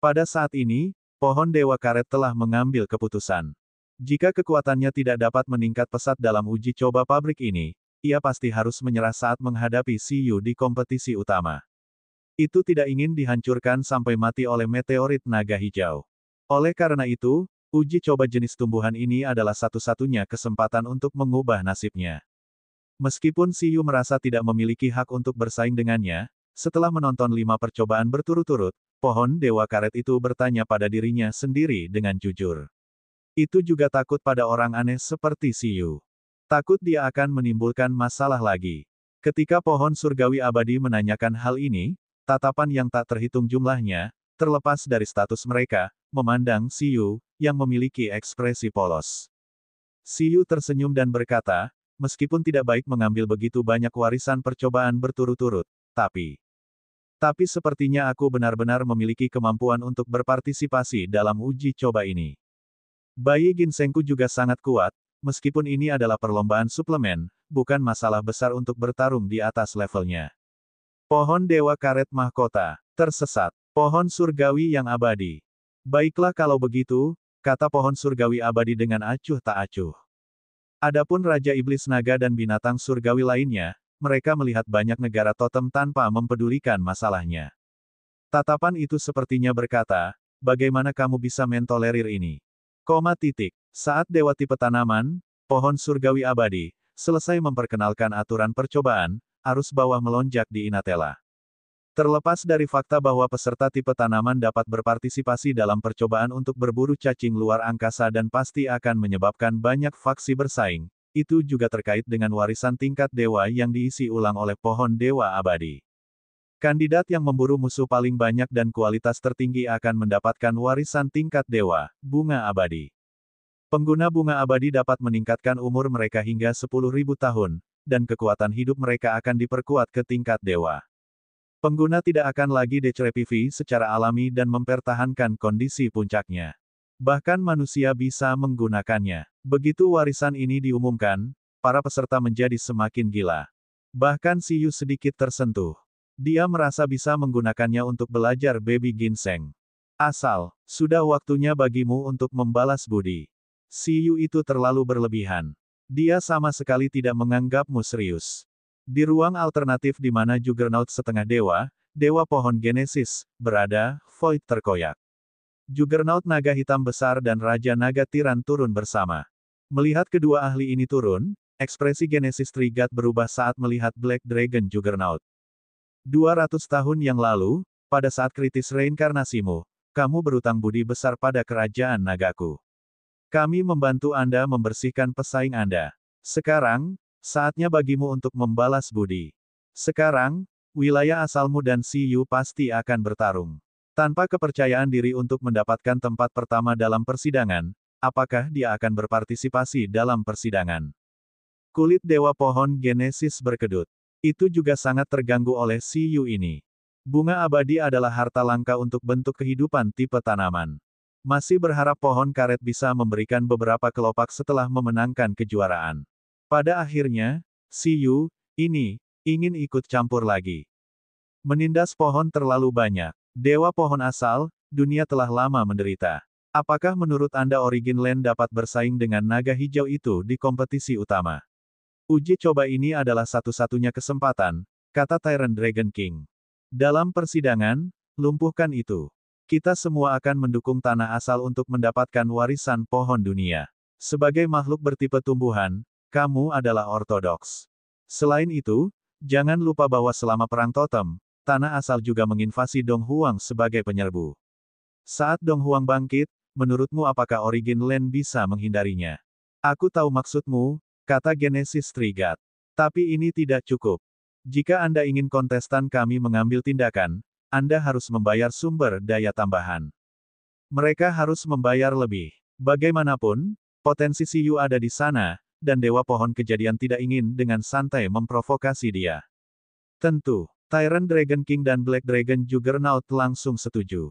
Pada saat ini, pohon Dewa Karet telah mengambil keputusan. Jika kekuatannya tidak dapat meningkat pesat dalam uji coba pabrik ini, ia pasti harus menyerah saat menghadapi Siyu di kompetisi utama. Itu tidak ingin dihancurkan sampai mati oleh meteorit naga hijau. Oleh karena itu, uji coba jenis tumbuhan ini adalah satu-satunya kesempatan untuk mengubah nasibnya. Meskipun Siyu merasa tidak memiliki hak untuk bersaing dengannya, setelah menonton 5 percobaan berturut-turut, pohon Dewa Karet itu bertanya pada dirinya sendiri dengan jujur. Itu juga takut pada orang aneh seperti Siyu. Takut dia akan menimbulkan masalah lagi. Ketika pohon surgawi abadi menanyakan hal ini, tatapan yang tak terhitung jumlahnya, terlepas dari status mereka, memandang Siyu, yang memiliki ekspresi polos. Siyu tersenyum dan berkata, meskipun tidak baik mengambil begitu banyak warisan percobaan berturut-turut, tapi sepertinya aku benar-benar memiliki kemampuan untuk berpartisipasi dalam uji coba ini. Bayi ginsengku juga sangat kuat, meskipun ini adalah perlombaan suplemen, bukan masalah besar untuk bertarung di atas levelnya. Pohon Dewa Karet Mahkota, tersesat. Pohon surgawi yang abadi. Baiklah kalau begitu, kata pohon surgawi abadi dengan acuh tak acuh. Adapun Raja Iblis Naga dan binatang surgawi lainnya, mereka melihat banyak negara totem tanpa mempedulikan masalahnya. Tatapan itu sepertinya berkata, bagaimana kamu bisa mentolerir ini? Saat Dewa Tipe Tanaman, pohon surgawi abadi, selesai memperkenalkan aturan percobaan, arus bawah melonjak di Inatella. Terlepas dari fakta bahwa peserta tipe tanaman dapat berpartisipasi dalam percobaan untuk berburu cacing luar angkasa dan pasti akan menyebabkan banyak faksi bersaing, itu juga terkait dengan warisan tingkat dewa yang diisi ulang oleh pohon dewa abadi. Kandidat yang memburu musuh paling banyak dan kualitas tertinggi akan mendapatkan warisan tingkat dewa, bunga abadi. Pengguna bunga abadi dapat meningkatkan umur mereka hingga 10.000 tahun, dan kekuatan hidup mereka akan diperkuat ke tingkat dewa. Pengguna tidak akan lagi DCRPV secara alami dan mempertahankan kondisi puncaknya. Bahkan manusia bisa menggunakannya. Begitu warisan ini diumumkan, para peserta menjadi semakin gila. Bahkan Siyu sedikit tersentuh. Dia merasa bisa menggunakannya untuk belajar baby ginseng. Sudah waktunya bagimu untuk membalas budi. Siyu itu terlalu berlebihan. Dia sama sekali tidak menganggapmu serius. Di ruang alternatif di mana Juggernaut setengah dewa, dewa pohon Genesis, berada, Void terkoyak. Juggernaut naga hitam besar dan Raja Naga Tiran turun bersama. Melihat kedua ahli ini turun, ekspresi Genesis Trigat berubah saat melihat Black Dragon Juggernaut. 200 tahun yang lalu, pada saat kritis reinkarnasimu, kamu berutang budi besar pada kerajaan nagaku. Kami membantu Anda membersihkan pesaing Anda. Sekarang, saatnya bagimu untuk membalas budi. Sekarang, wilayah asalmu dan Siyu pasti akan bertarung. Tanpa kepercayaan diri untuk mendapatkan tempat pertama dalam persidangan, apakah dia akan berpartisipasi dalam persidangan? Kulit Dewa Pohon Genesis berkedut. Itu juga sangat terganggu oleh Siyu ini. Bunga abadi adalah harta langka untuk bentuk kehidupan tipe tanaman. Masih berharap pohon karet bisa memberikan beberapa kelopak setelah memenangkan kejuaraan. Pada akhirnya, si Yu, ini, ingin ikut campur lagi. Menindas pohon terlalu banyak. Dewa pohon asal, dunia telah lama menderita. Apakah menurut Anda Origin Land dapat bersaing dengan naga hijau itu di kompetisi utama? Uji coba ini adalah satu-satunya kesempatan, kata Tyrant Dragon King. Dalam persidangan, lumpuhkan itu. Kita semua akan mendukung tanah asal untuk mendapatkan warisan pohon dunia. Sebagai makhluk bertipe tumbuhan, kamu adalah ortodoks. Selain itu, jangan lupa bahwa selama Perang Totem, tanah asal juga menginvasi Dong Huang sebagai penyerbu. Saat Dong Huang bangkit, menurutmu apakah Origin Land bisa menghindarinya? Aku tahu maksudmu, kata Genesis Trigat. Tapi ini tidak cukup. Jika Anda ingin kontestan kami mengambil tindakan, Anda harus membayar sumber daya tambahan. Mereka harus membayar lebih. Bagaimanapun, potensi Siyu ada di sana, dan Dewa Pohon Kejadian tidak ingin dengan santai memprovokasi dia. Tentu, Tyrant Dragon King dan Black Dragon Juggernaut langsung setuju.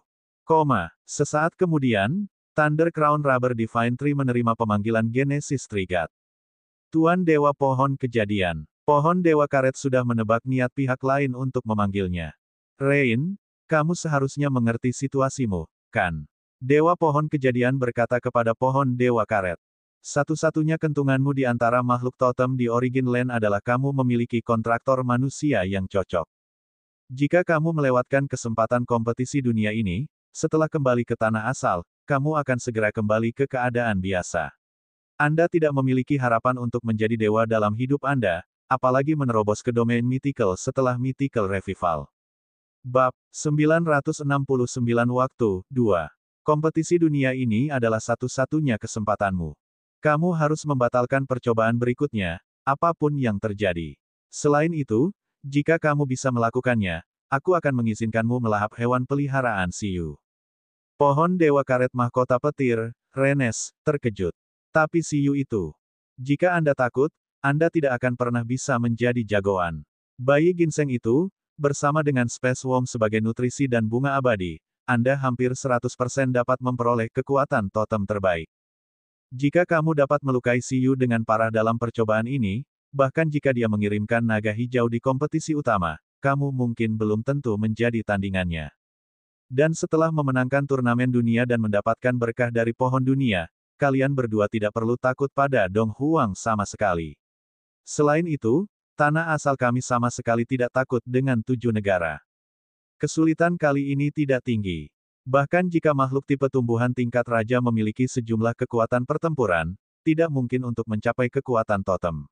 Sesaat kemudian, Thunder Crown Rubber Divine Tree menerima pemanggilan Genesis Trigat. Tuan Dewa Pohon Kejadian. Pohon Dewa Karet sudah menebak niat pihak lain untuk memanggilnya. Rain, kamu seharusnya mengerti situasimu, kan? Dewa Pohon Kejadian berkata kepada Pohon Dewa Karet. Satu-satunya kentunganmu di antara makhluk totem di Origin Land adalah kamu memiliki kontraktor manusia yang cocok. Jika kamu melewatkan kesempatan kompetisi dunia ini, setelah kembali ke tanah asal, kamu akan segera kembali ke keadaan biasa. Anda tidak memiliki harapan untuk menjadi dewa dalam hidup Anda, apalagi menerobos ke domain mythical setelah mythical revival. Bab 969 Waktu 2. Kompetisi dunia ini adalah satu-satunya kesempatanmu. Kamu harus membatalkan percobaan berikutnya, apapun yang terjadi. Selain itu, jika kamu bisa melakukannya, aku akan mengizinkanmu melahap hewan peliharaan Siyu. Pohon Dewa Karet Mahkota Petir, Renes, terkejut. Tapi Siyu itu. Jika Anda takut, Anda tidak akan pernah bisa menjadi jagoan. Bayi ginseng itu, bersama dengan Space Worm sebagai nutrisi dan bunga abadi, Anda hampir 100% dapat memperoleh kekuatan totem terbaik. Jika kamu dapat melukai Siyu dengan parah dalam percobaan ini, bahkan jika dia mengirimkan naga hijau di kompetisi utama, kamu mungkin belum tentu menjadi tandingannya. Dan setelah memenangkan turnamen dunia dan mendapatkan berkah dari pohon dunia, kalian berdua tidak perlu takut pada Dong Huang sama sekali. Selain itu, tanah asal kami sama sekali tidak takut dengan 7 negara. Kesulitan kali ini tidak tinggi. Bahkan jika makhluk tipe tumbuhan tingkat raja memiliki sejumlah kekuatan pertempuran, tidak mungkin untuk mencapai kekuatan totem.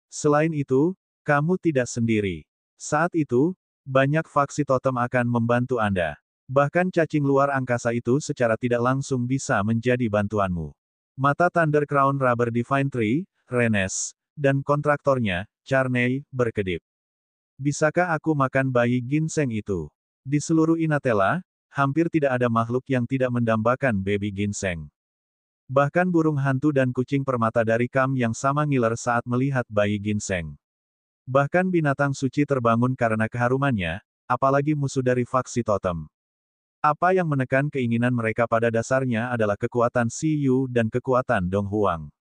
Selain itu, kamu tidak sendiri. Saat itu, banyak faksi totem akan membantu Anda. Bahkan cacing luar angkasa itu secara tidak langsung bisa menjadi bantuanmu. Mata Thunder Crown Rubber Divine Tree, Renes, dan kontraktornya, Charney, berkedip. Bisakah aku makan bayi ginseng itu? Di seluruh Inatella, hampir tidak ada makhluk yang tidak mendambakan baby ginseng. Bahkan burung hantu dan kucing permata dari Kam yang sama ngiler saat melihat bayi ginseng. Bahkan binatang suci terbangun karena keharumannya, apalagi musuh dari faksi totem. Apa yang menekan keinginan mereka pada dasarnya adalah kekuatan Siyu dan kekuatan Dong Huang.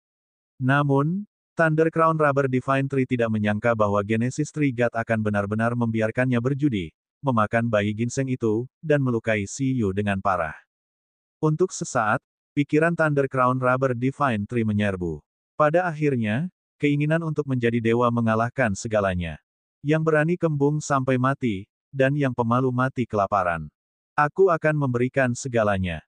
Namun, Thunder Crown Rubber Divine Tree tidak menyangka bahwa Genesis Trigat akan benar-benar membiarkannya berjudi, memakan bayi ginseng itu, dan melukai Siyu dengan parah. Untuk sesaat, pikiran Thunder Crown Rubber Divine Tree menyerbu. Pada akhirnya, keinginan untuk menjadi dewa mengalahkan segalanya. Yang berani kembung sampai mati, dan yang pemalu mati kelaparan. Aku akan memberikan segalanya,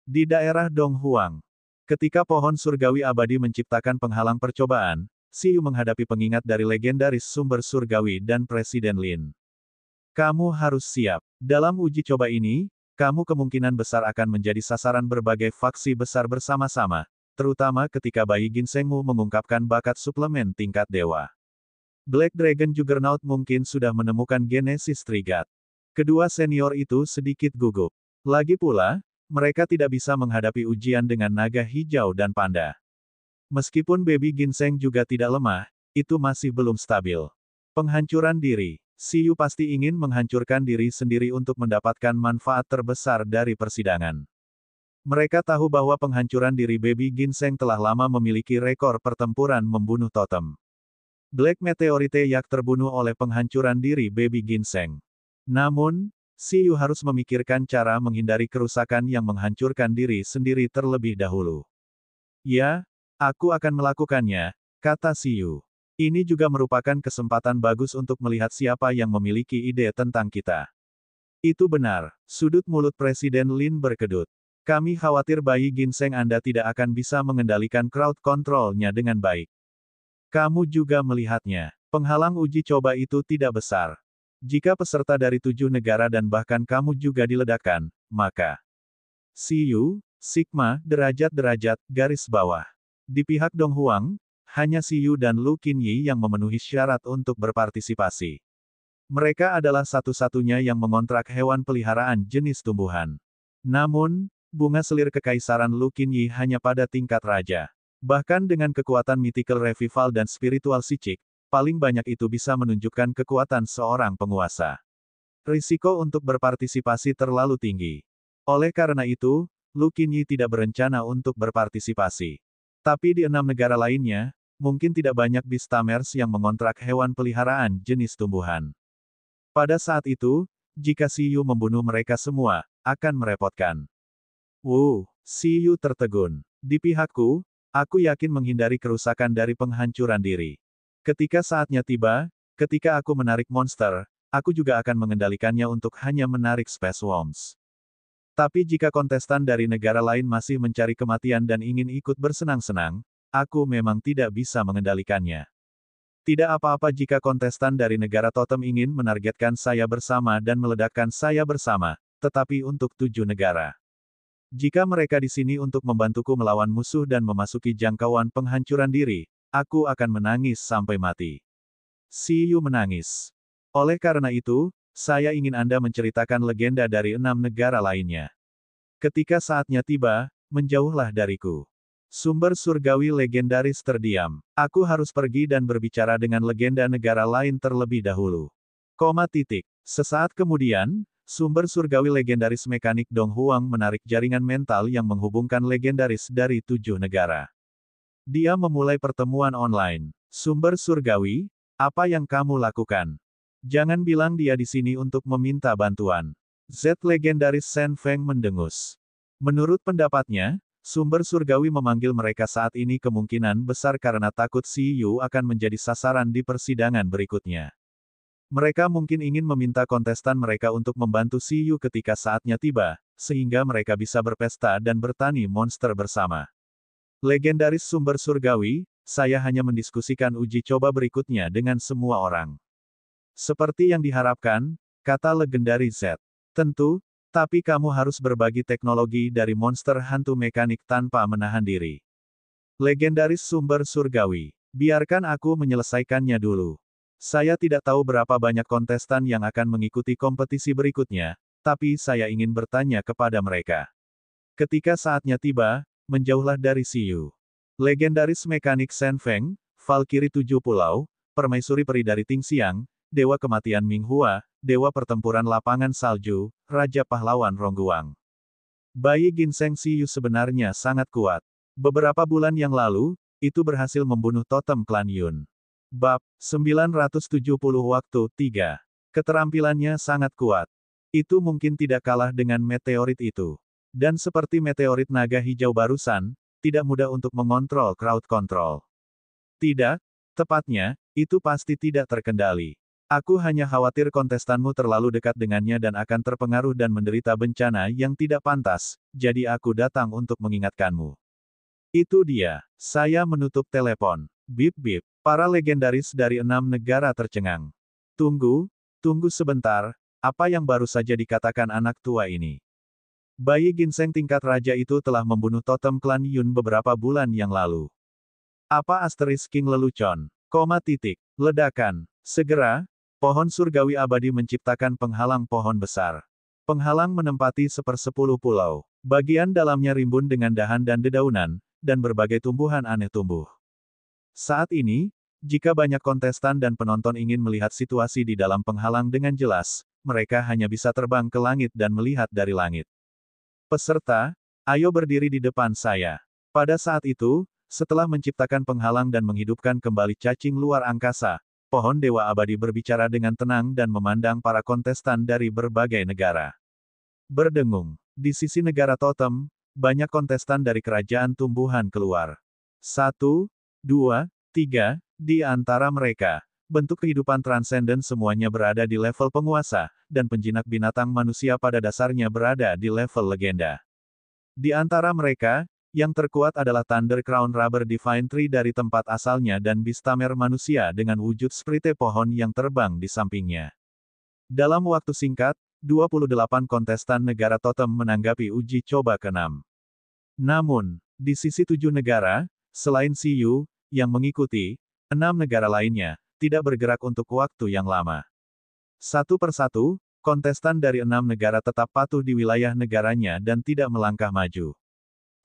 di daerah Dong Huang. Ketika pohon surgawi abadi menciptakan penghalang percobaan, Siyu menghadapi pengingat dari legendaris sumber surgawi dan Presiden Lin. Kamu harus siap. Dalam uji coba ini, kamu kemungkinan besar akan menjadi sasaran berbagai faksi besar bersama-sama, terutama ketika bayi ginsengmu mengungkapkan bakat suplemen tingkat dewa. Black Dragon Juggernaut mungkin sudah menemukan Genesis Trigat. Kedua senior itu sedikit gugup. Lagi pula, mereka tidak bisa menghadapi ujian dengan naga hijau dan panda. Meskipun baby ginseng juga tidak lemah, itu masih belum stabil. Penghancuran diri. Siyu pasti ingin menghancurkan diri sendiri untuk mendapatkan manfaat terbesar dari persidangan. Mereka tahu bahwa penghancuran diri Baby Ginseng telah lama memiliki rekor pertempuran membunuh totem. Black Meteorite Yak terbunuh oleh penghancuran diri Baby Ginseng. Namun, Siyu harus memikirkan cara menghindari kerusakan yang menghancurkan diri sendiri terlebih dahulu. Ya, aku akan melakukannya, kata Siyu. Ini juga merupakan kesempatan bagus untuk melihat siapa yang memiliki ide tentang kita. Itu benar, sudut mulut Presiden Lin berkedut. Kami khawatir bayi ginseng Anda tidak akan bisa mengendalikan crowd control-nya dengan baik. Kamu juga melihatnya. Penghalang uji coba itu tidak besar. Jika peserta dari 7 negara dan bahkan kamu juga diledakkan, maka Siyu, Sigma, derajat-derajat, garis bawah. Di pihak Dong Huang, hanya Siyu dan Lu Qinyi yang memenuhi syarat untuk berpartisipasi. Mereka adalah satu-satunya yang mengontrak hewan peliharaan jenis tumbuhan. Namun, bunga selir kekaisaran Lu Qinyi hanya pada tingkat raja. Bahkan dengan kekuatan mythical revival dan spiritual psychic, paling banyak itu bisa menunjukkan kekuatan seorang penguasa. Risiko untuk berpartisipasi terlalu tinggi. Oleh karena itu, Lu Qinyi tidak berencana untuk berpartisipasi. Tapi di 6 negara lainnya, mungkin tidak banyak Beastamers yang mengontrak hewan peliharaan jenis tumbuhan. Pada saat itu, jika Siyu membunuh mereka semua, akan merepotkan. Siyu tertegun. Di pihakku, aku yakin menghindari kerusakan dari penghancuran diri. Ketika saatnya tiba, ketika aku menarik monster, aku juga akan mengendalikannya untuk hanya menarik Space Worms. Tapi jika kontestan dari negara lain masih mencari kematian dan ingin ikut bersenang-senang, aku memang tidak bisa mengendalikannya. Tidak apa-apa jika kontestan dari negara totem ingin menargetkan saya bersama dan meledakkan saya bersama, tetapi untuk 7 negara. Jika mereka di sini untuk membantuku melawan musuh dan memasuki jangkauan penghancuran diri, aku akan menangis sampai mati. Siyu menangis. Oleh karena itu, saya ingin Anda menceritakan legenda dari 6 negara lainnya. Ketika saatnya tiba, menjauhlah dariku. Sumber surgawi legendaris terdiam. Aku harus pergi dan berbicara dengan legenda negara lain terlebih dahulu. Sesaat kemudian, sumber surgawi legendaris mekanik Dong Huang menarik jaringan mental yang menghubungkan legendaris dari 7 negara. Dia memulai pertemuan online. Sumber surgawi, apa yang kamu lakukan? Jangan bilang dia di sini untuk meminta bantuan. Z legendaris Shen Feng mendengus. Menurut pendapatnya, sumber surgawi memanggil mereka saat ini kemungkinan besar karena takut Siyu akan menjadi sasaran di persidangan berikutnya. Mereka mungkin ingin meminta kontestan mereka untuk membantu Siyu ketika saatnya tiba, sehingga mereka bisa berpesta dan bertani monster bersama. Legendaris sumber surgawi, saya hanya mendiskusikan uji coba berikutnya dengan semua orang. Seperti yang diharapkan, kata legendaris Z. Tentu, tapi kamu harus berbagi teknologi dari monster hantu mekanik tanpa menahan diri. Legendaris sumber surgawi. Biarkan aku menyelesaikannya dulu. Saya tidak tahu berapa banyak kontestan yang akan mengikuti kompetisi berikutnya, tapi saya ingin bertanya kepada mereka. Ketika saatnya tiba, menjauhlah dari Siyu. Legendaris mekanik Shen Feng, Valkyrie 7 Pulau, Permaisuri Peri dari Tingxiang, Dewa Kematian Ming Hua, Dewa Pertempuran Lapangan Salju, Raja Pahlawan Rongguang. Bayi ginseng Siyu sebenarnya sangat kuat. Beberapa bulan yang lalu, itu berhasil membunuh totem klan Yun. Bab 970 Waktu 3. Keterampilannya sangat kuat. Itu mungkin tidak kalah dengan meteorit itu. Dan seperti meteorit naga hijau barusan, tidak mudah untuk mengontrol crowd control. Tidak, tepatnya, itu pasti tidak terkendali. Aku hanya khawatir kontestanmu terlalu dekat dengannya dan akan terpengaruh dan menderita bencana yang tidak pantas, jadi aku datang untuk mengingatkanmu. Itu dia. Saya menutup telepon. Bip bip. Para legendaris dari 6 negara tercengang. Tunggu sebentar, apa yang baru saja dikatakan anak tua ini? Bayi ginseng tingkat raja itu telah membunuh totem klan Yun beberapa bulan yang lalu. Apa asterisk King lelucon? Ledakan. Segera, pohon surgawi abadi menciptakan penghalang pohon besar. Penghalang menempati 1/10 pulau. Bagian dalamnya rimbun dengan dahan dan dedaunan, dan berbagai tumbuhan aneh tumbuh. Saat ini, Jika banyak kontestan dan penonton ingin melihat situasi di dalam penghalang dengan jelas, mereka hanya bisa terbang ke langit dan melihat dari langit. Peserta, ayo berdiri di depan saya. Pada saat itu, setelah menciptakan penghalang dan menghidupkan kembali cacing luar angkasa, pohon Dewa Abadi berbicara dengan tenang dan memandang para kontestan dari berbagai negara. Berdengung. Di sisi negara totem, banyak kontestan dari kerajaan tumbuhan keluar. 1, 2, 3, di antara mereka, bentuk kehidupan transenden semuanya berada di level penguasa, dan penjinak binatang manusia pada dasarnya berada di level legenda. Di antara mereka, yang terkuat adalah Thunder Crown Rubber Divine Tree dari tempat asalnya dan Bistamer manusia dengan wujud sprite pohon yang terbang di sampingnya. Dalam waktu singkat, 28 kontestan negara totem menanggapi uji coba ke-6. Namun, di sisi 7 negara, selain Siyu, yang mengikuti, 6 negara lainnya, tidak bergerak untuk waktu yang lama. Satu persatu, kontestan dari 6 negara tetap patuh di wilayah negaranya dan tidak melangkah maju.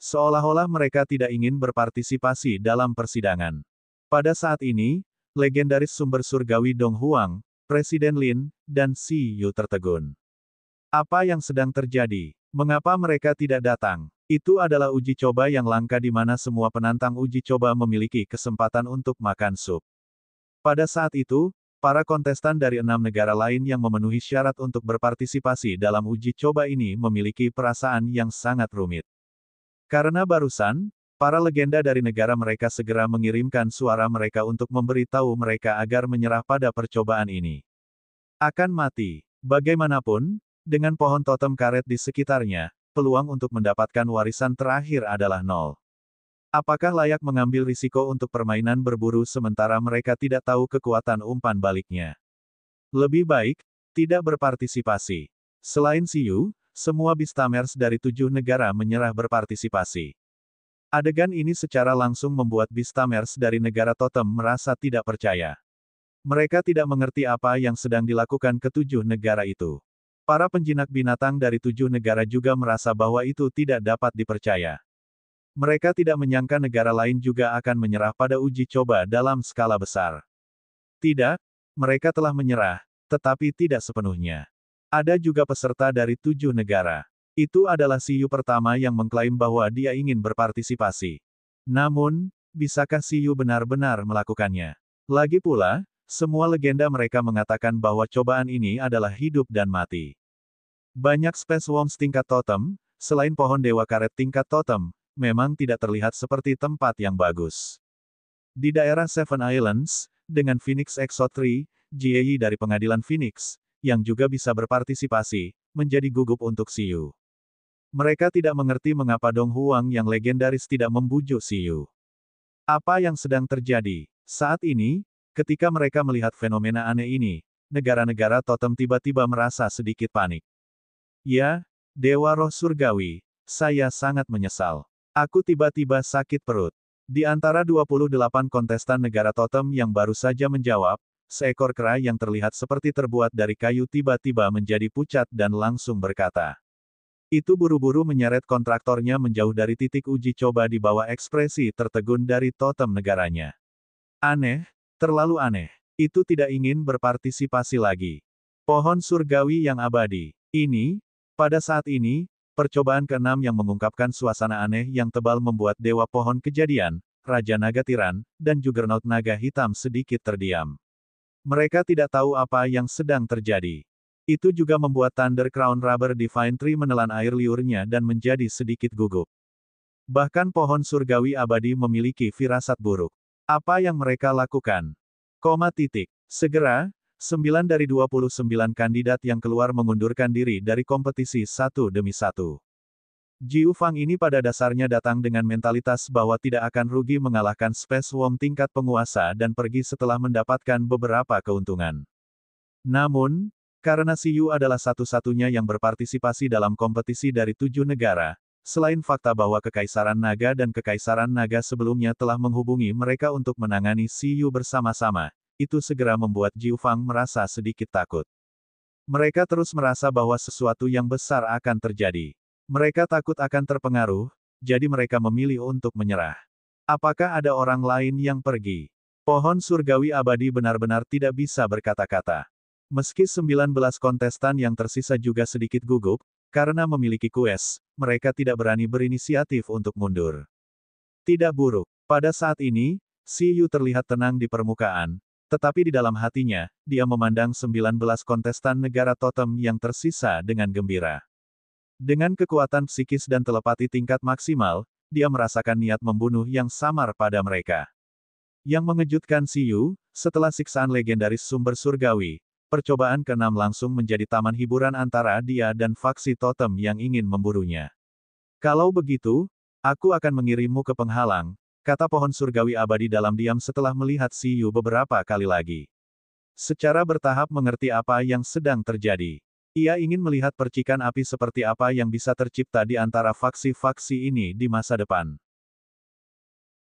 Seolah-olah mereka tidak ingin berpartisipasi dalam persidangan. Pada saat ini, legendaris sumber surgawi Dong Huang, Presiden Lin, dan Siyu tertegun. Apa yang sedang terjadi? Mengapa mereka tidak datang? Itu adalah uji coba yang langka di mana semua penantang uji coba memiliki kesempatan untuk makan sup. Pada saat itu, para kontestan dari 6 negara lain yang memenuhi syarat untuk berpartisipasi dalam uji coba ini memiliki perasaan yang sangat rumit. Karena barusan, para legenda dari negara mereka segera mengirimkan suara mereka untuk memberitahu mereka agar menyerah pada percobaan ini. Akan mati. Bagaimanapun, dengan pohon totem karet di sekitarnya, peluang untuk mendapatkan warisan terakhir adalah 0. Apakah layak mengambil risiko untuk permainan berburu sementara mereka tidak tahu kekuatan umpan baliknya? Lebih baik, tidak berpartisipasi. Selain Siyu, semua Bistamers dari 7 negara menyerah berpartisipasi. Adegan ini secara langsung membuat Bistamers dari negara totem merasa tidak percaya. Mereka tidak mengerti apa yang sedang dilakukan ke-7 negara itu. Para penjinak binatang dari 7 negara juga merasa bahwa itu tidak dapat dipercaya. Mereka tidak menyangka negara lain juga akan menyerah pada uji coba dalam skala besar. Tidak, mereka telah menyerah, tetapi tidak sepenuhnya. Ada juga peserta dari 7 negara. Itu adalah Siyu pertama yang mengklaim bahwa dia ingin berpartisipasi. Namun, bisakah Siyu benar-benar melakukannya? Lagi pula, semua legenda mereka mengatakan bahwa cobaan ini adalah hidup dan mati. Banyak Space Worms tingkat totem, selain pohon dewa karet tingkat totem, memang tidak terlihat seperti tempat yang bagus. Di daerah Seven Islands, dengan Phoenix Exo Tree, Jieyi dari pengadilan Phoenix, yang juga bisa berpartisipasi, menjadi gugup untuk Siyu. Mereka tidak mengerti mengapa Dong Huang yang legendaris tidak membujuk Siyu. Apa yang sedang terjadi? Saat ini, ketika mereka melihat fenomena aneh ini, negara-negara totem tiba-tiba merasa sedikit panik. Ya, Dewa Roh Surgawi, saya sangat menyesal. Aku tiba-tiba sakit perut. Di antara 28 kontestan negara totem yang baru saja menjawab, seekor kera yang terlihat seperti terbuat dari kayu tiba-tiba menjadi pucat dan langsung berkata. Itu buru-buru menyeret kontraktornya menjauh dari titik uji coba di bawah ekspresi tertegun dari totem negaranya. Aneh. Terlalu aneh. Itu tidak ingin berpartisipasi lagi. Pohon surgawi yang abadi. Ini, pada saat ini, percobaan ke-6 yang mengungkapkan suasana aneh yang tebal membuat Dewa Pohon Kejadian, Raja Naga Tiran, dan Juggernaut Naga Hitam sedikit terdiam. Mereka tidak tahu apa yang sedang terjadi. Itu juga membuat Thunder Crown Rubber Divine Tree menelan air liurnya dan menjadi sedikit gugup. Bahkan pohon surgawi abadi memiliki firasat buruk. Apa yang mereka lakukan? Segera, 9 dari 29 kandidat yang keluar mengundurkan diri dari kompetisi satu demi satu. Jiu Fang ini pada dasarnya datang dengan mentalitas bahwa tidak akan rugi mengalahkan Space Worm tingkat penguasa dan pergi setelah mendapatkan beberapa keuntungan. Namun, karena Siyu adalah satu-satunya yang berpartisipasi dalam kompetisi dari 7 negara, selain fakta bahwa Kekaisaran Naga dan Kekaisaran Naga sebelumnya telah menghubungi mereka untuk menangani Siyu bersama-sama, itu segera membuat Jiu Fang merasa sedikit takut. Mereka terus merasa bahwa sesuatu yang besar akan terjadi. Mereka takut akan terpengaruh, jadi mereka memilih untuk menyerah. Apakah ada orang lain yang pergi? Pohon surgawi abadi benar-benar tidak bisa berkata-kata. Meski 19 kontestan yang tersisa juga sedikit gugup, karena memiliki kues, mereka tidak berani berinisiatif untuk mundur. Tidak buruk. Pada saat ini, Si Yu terlihat tenang di permukaan, tetapi di dalam hatinya, dia memandang 19 kontestan negara totem yang tersisa dengan gembira. Dengan kekuatan psikis dan telepati tingkat maksimal, dia merasakan niat membunuh yang samar pada mereka. Yang mengejutkan Si Yu, setelah siksaan legendaris sumber surgawi, percobaan ke-6 langsung menjadi taman hiburan antara dia dan faksi totem yang ingin memburunya. Kalau begitu, aku akan mengirimmu ke penghalang, kata pohon surgawi abadi dalam diam setelah melihat Si Yu beberapa kali lagi. Secara bertahap mengerti apa yang sedang terjadi. Ia ingin melihat percikan api seperti apa yang bisa tercipta di antara faksi-faksi ini di masa depan.